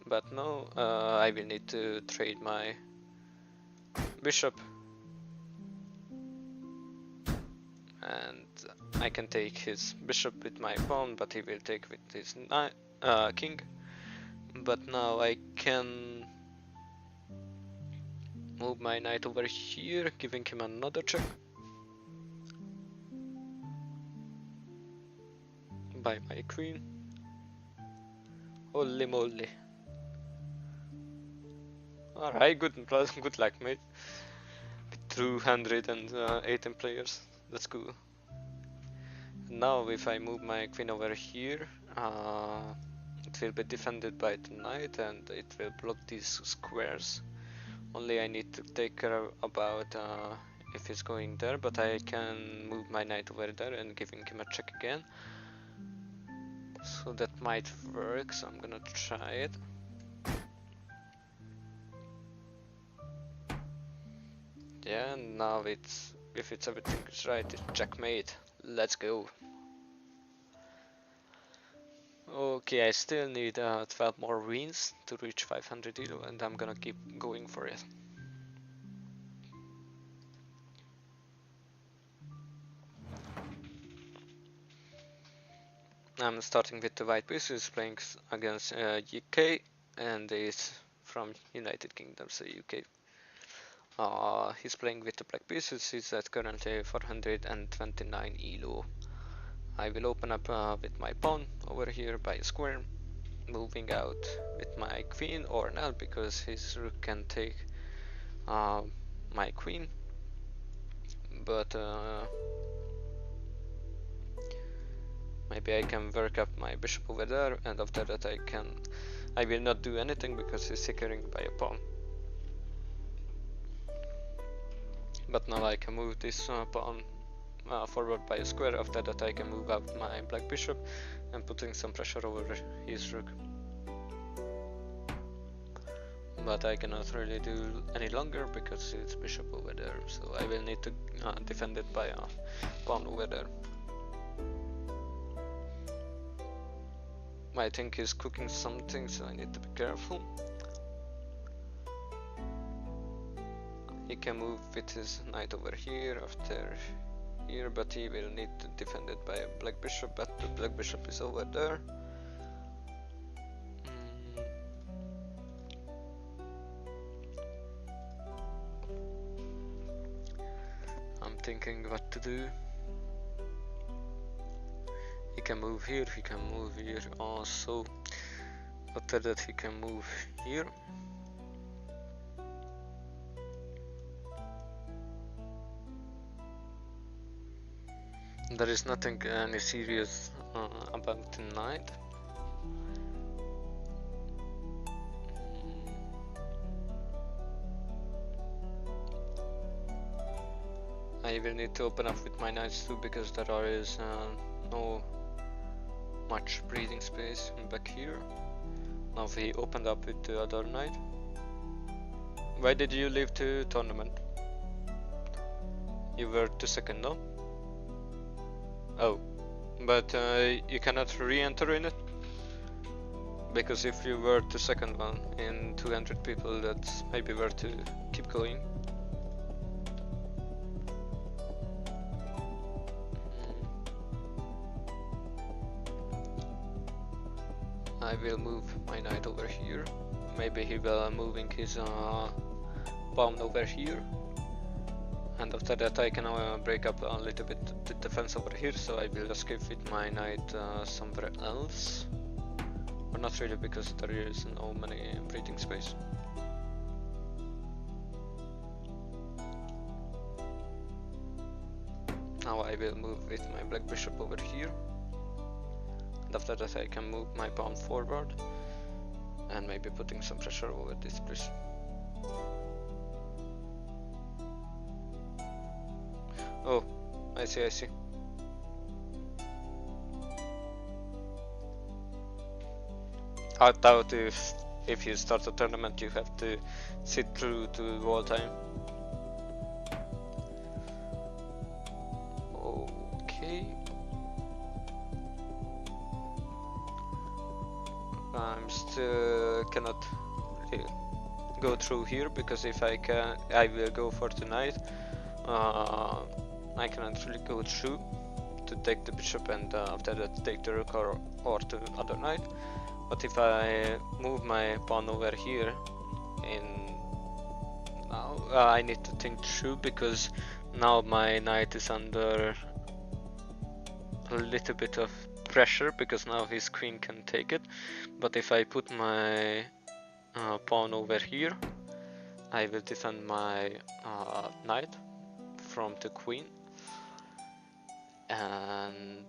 But now I will need to trade my bishop, and I can take his bishop with my pawn, but he will take with his king. But now I can move my knight over here, giving him another check. By my queen. Holy moly. Alright, good luck, mate. 218 players, that's cool. Now if I move my queen over here, it will be defended by the knight, and it will block these squares. Only I need to take care about if he's going there, but I can move my knight over there and giving him a check again. So that might work, so I'm gonna try it. Yeah, now it's, if it's everything is right, it's checkmate. Let's go. Okay, I still need 12 more wins to reach 500 elo, and I'm gonna keep going for it. I'm starting with the white piece, who's playing against UK, and is from United Kingdom, so UK. He's playing with the black pieces, he's at currently 429 elo. I will open up with my pawn over here by a square, moving out with my queen or not, because his rook can take my queen, but maybe I can work up my bishop over there, and after that I will not do anything because he's securing by a pawn. But now I can move this pawn forward by a square. After that I can move out my black bishop and putting some pressure over his rook. But I cannot really do any longer because it's bishop over there, so I will need to defend it by a pawn over there. I think he's cooking something, so I need to be careful. He can move with his knight over here after here, but he will need to defend it by a black bishop, but the black bishop is over there. I'm thinking what to do. He can move here, he can move here also. After that he can move here. There is nothing any serious about the knight. I will need to open up with my knights too, because there is no much breathing space back here. Now he opened up with the other knight. Why did you leave the tournament? You were the second, no? Oh, but you cannot re-enter in it? Because if you were the second one in 200 people, that's maybe worth to keep going. I will move my knight over here. Maybe he will moving his pawn over here. And after that I can break up a little bit the defense over here, so I will escape with my knight somewhere else. Or not really, because there is no many breathing space. Now I will move with my black bishop over here. And after that I can move my pawn forward and maybe putting some pressure over this bishop. Oh, I see. I thought if you start a tournament you have to sit through to the whole time. Okay. I'm still cannot go through here, because if I can, I will go for tonight. I cannot really go through to take the bishop and after that take the rook or the other knight. But if I move my pawn over here, now I need to think through, because now my knight is under a little bit of pressure, because now his queen can take it. But if I put my pawn over here, I will defend my knight from the queen. And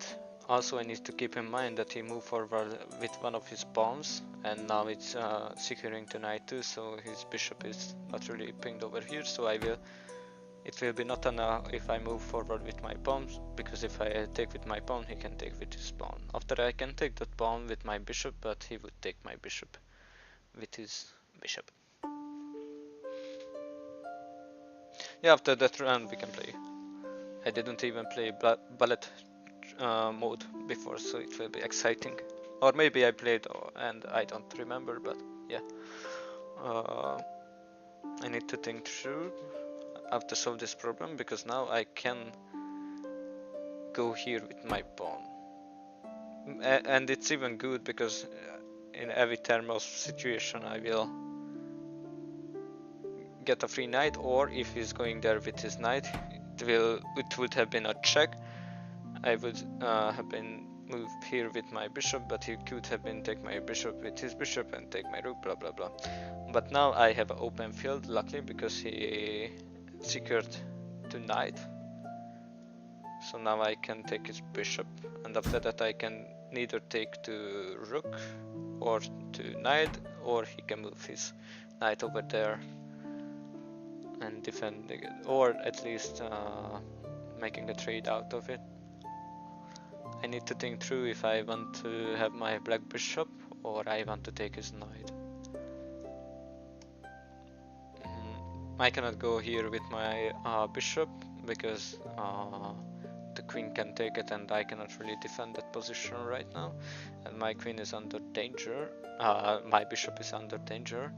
also I need to keep in mind that he moved forward with one of his pawns, and now it's securing the knight too, so his bishop is not really pinged over here, so I will It will be not enough if I move forward with my pawns, because if I take with my pawn, he can take with his pawn. After I can take that pawn with my bishop, but he would take my bishop with his bishop. Yeah, after that round we can play. I didn't even play ballet mode before, so it will be exciting. Or maybe I played and I don't remember, but yeah. I need to think through how to solve this problem, because now I can go here with my pawn. And it's even good because in every term of situation I will get a free knight, or if he's going there with his knight, it would have been a check. I would have been moved here with my bishop, but he could have been take my bishop with his bishop and take my rook, blah blah blah. But now I have an open field, luckily, because he secured to knight. So now I can take his bishop, and after that I can neither take to rook or to knight, or he can move his knight over there and defend it, or at least making a trade out of it. I need to think through if I want to have my black bishop or I want to take his knight. I cannot go here with my bishop because the queen can take it and I cannot really defend that position right now, and my queen is under danger, my bishop is under danger,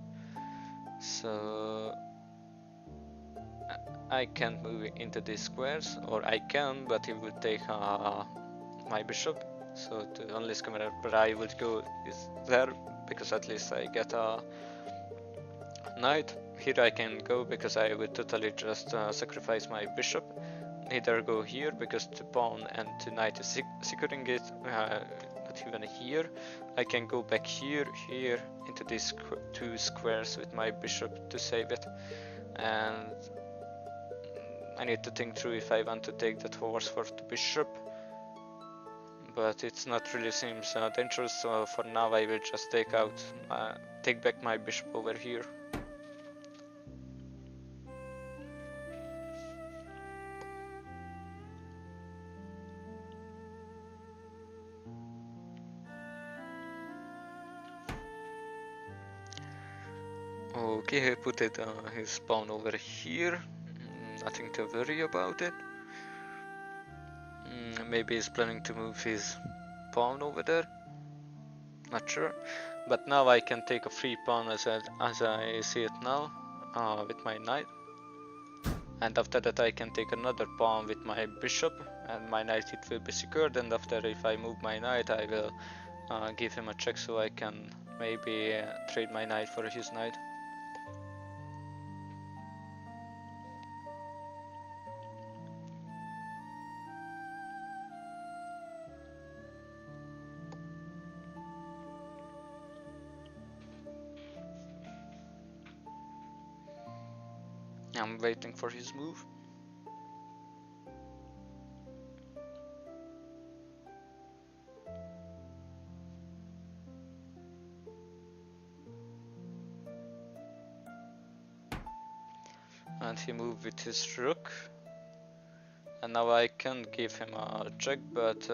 so I can't move into these squares, or I can, but he would take my bishop, so the only square where I would go is there, because at least I get a knight. Here I can go because I would totally just sacrifice my bishop. Neither go here because the pawn and the knight is securing it, not even here. I can go back here into these two squares with my bishop to save it, and I need to think through if I want to take that horse for the bishop, but it's not really seems dangerous, so for now I will just take back my bishop over here. Okay, he put it his pawn over here. Nothing to worry about it. Maybe he's planning to move his pawn over there. Not sure. But now I can take a free pawn as I see it now, with my knight. And after that I can take another pawn with my bishop, and my knight it will be secured. And after, if I move my knight, I will give him a check, so I can maybe trade my knight for his knight. I'm waiting for his move. And he moved with his rook. And now I can give him a check, but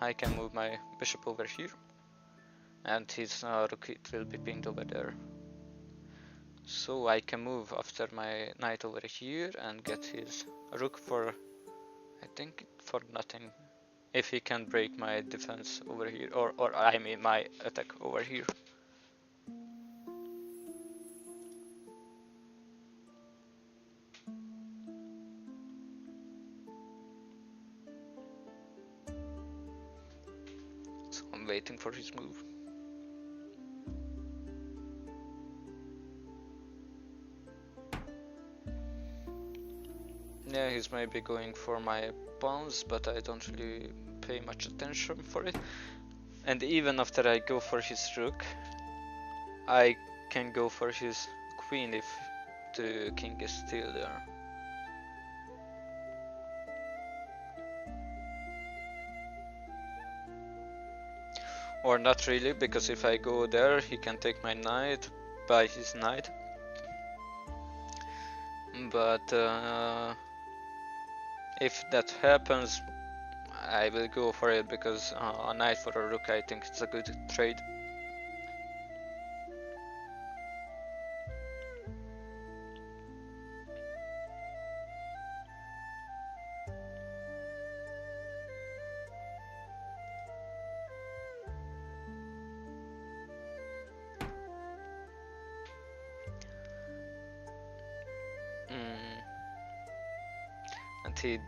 I can move my bishop over here. And his rook it will be pinned over there. So I can move after my knight over here and get his rook for, I think, for nothing. If he can break my defense over here, or I mean my attack over here. So I'm waiting for his move. Yeah, he's maybe going for my pawns, but I don't really pay much attention for it. And even after I go for his rook, I can go for his queen if the king is still there. Or not really, because if I go there, he can take my knight by his knight. but if that happens, I will go for it, because a knight for a rook, I think it's a good trade. And he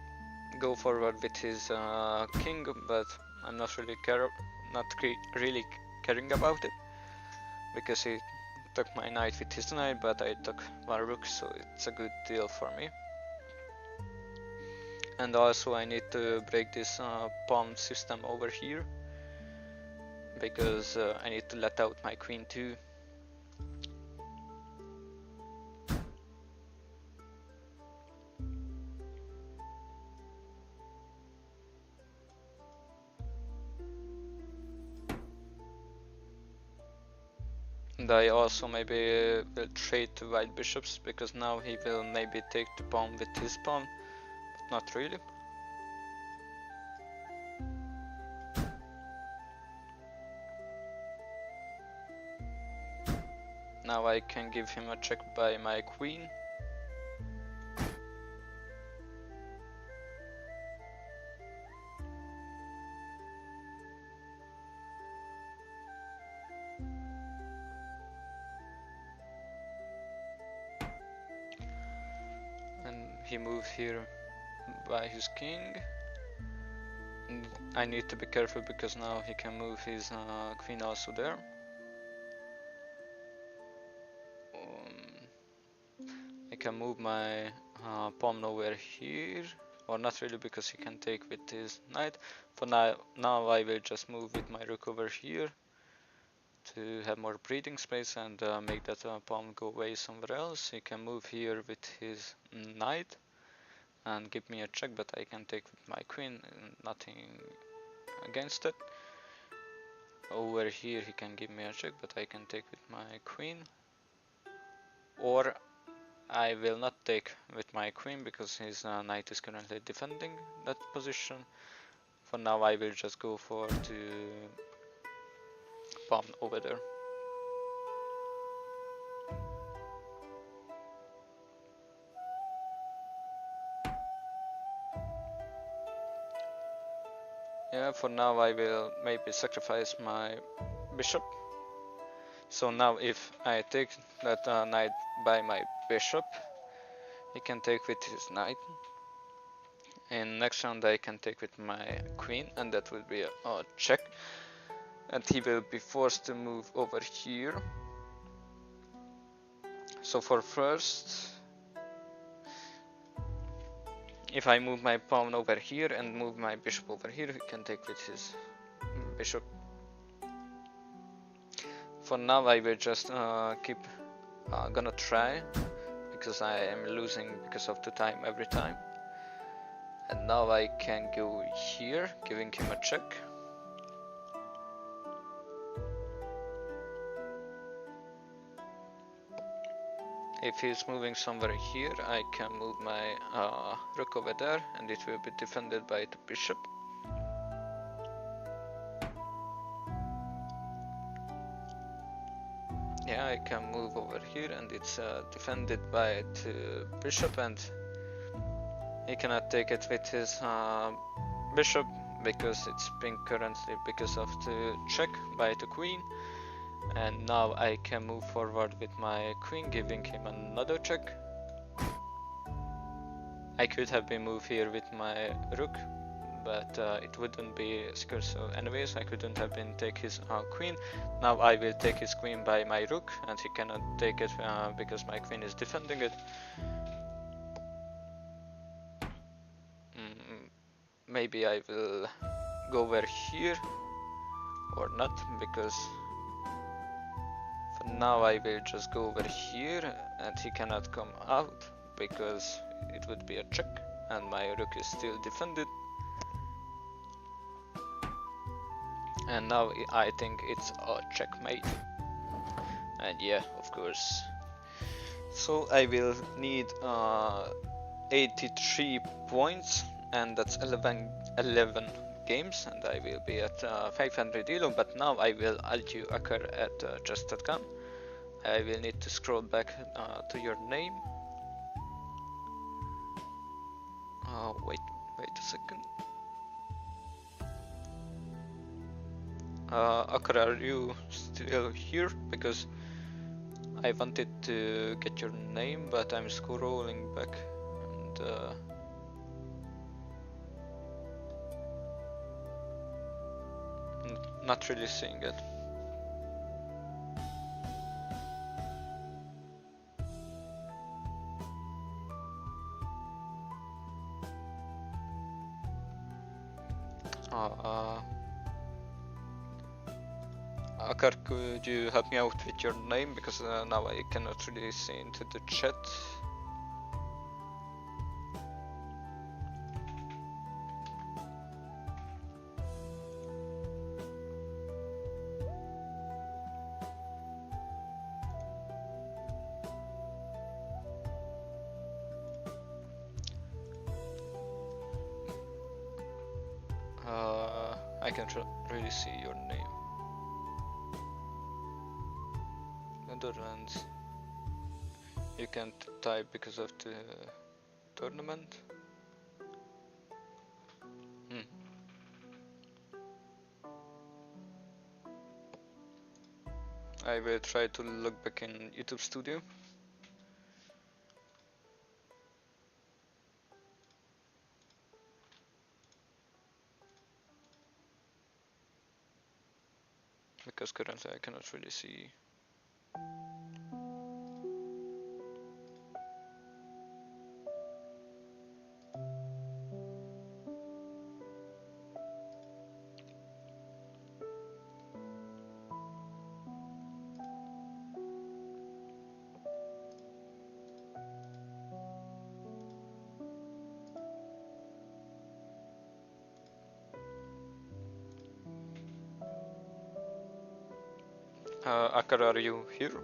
go forward with his king, but I'm not really really caring about it, because he took my knight with his knight, but I took my rook, so it's a good deal for me. And also I need to break this pawn system over here, because I need to let out my queen too. And I also maybe will trade to white bishops, because now he will maybe take the pawn with his pawn, but not really. Now I can give him a check by my queen. And he moved here by his king. And I need to be careful, because now he can move his queen also there. I can move my pawn over here, or not really, because he can take with his knight. For now I will just move with my rook over here to have more breathing space, and make that pawn go away somewhere else. He can move here with his knight and give me a check, but I can take with my queen, nothing against it. Over here he can give me a check, but I can take with my queen. Or I will not take with my queen, because his knight is currently defending that position. For now I will just go for the pawn over there. Yeah, for now I will maybe sacrifice my bishop. So now if I take that knight by my bishop, he can take with his knight. In next round I can take with my queen, and that will be a check. And he will be forced to move over here. So for first, if I move my pawn over here and move my bishop over here, he can take with his bishop. For now I will just keep gonna try, because I am losing because of the time every time. And now I can go here, giving him a check. If he's moving somewhere here, I can move my rook over there, and it will be defended by the bishop. Yeah, I can move over here, and it's defended by the bishop, and he cannot take it with his bishop, because it's being currently because of the check by the queen. And now I can move forward with my queen, giving him another check. I could have been moved here with my rook, but it wouldn't be secure, so anyways I couldn't have been take his queen. Now I will take his queen by my rook, and he cannot take it because my queen is defending it. Maybe I will go over here or not, because for now I will just go over here, and he cannot come out because it would be a check, and my rook is still defended. And now I think it's a checkmate. And yeah, of course, So I will need 83 points, and that's 11 games, and I will be at 500 elo. But now I will add you occur at just.com. I will need to scroll back to your name. Wait a second. Occur, are you still here? Because I wanted to get your name, but I'm scrolling back and not really seeing it. Akar, could you help me out with your name, because now I cannot really see into the chat. I can't really see your name. Netherlands. You can't type because of the tournament. I will try to log back in YouTube Studio. Because currently I cannot really see. Akar, are you here?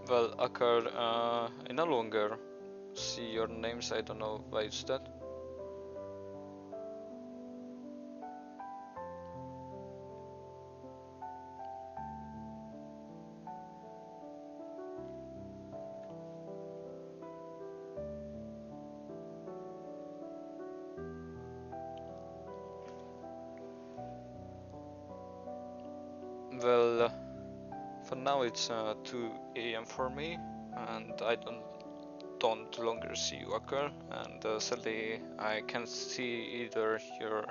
Well, Akar, I no longer see your names. I don't know why it's that. Well, for now it's 2 a.m. for me, and I don't longer see you occur, and sadly I can't see either your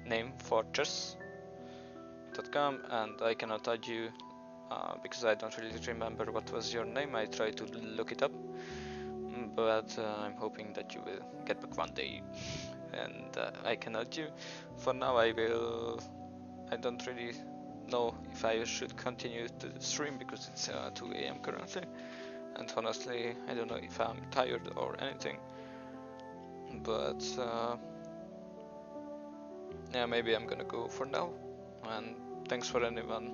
name for chess.com, and I cannot add you because I don't really remember what was your name. I tried to look it up, but I'm hoping that you will get back one day and I can add you. For now I don't really know if I should continue to the stream because it's 2 a.m. currently, and honestly I don't know if I'm tired or anything, but yeah, maybe I'm gonna go for now. and thanks for anyone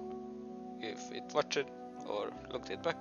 if it watched it or looked it back.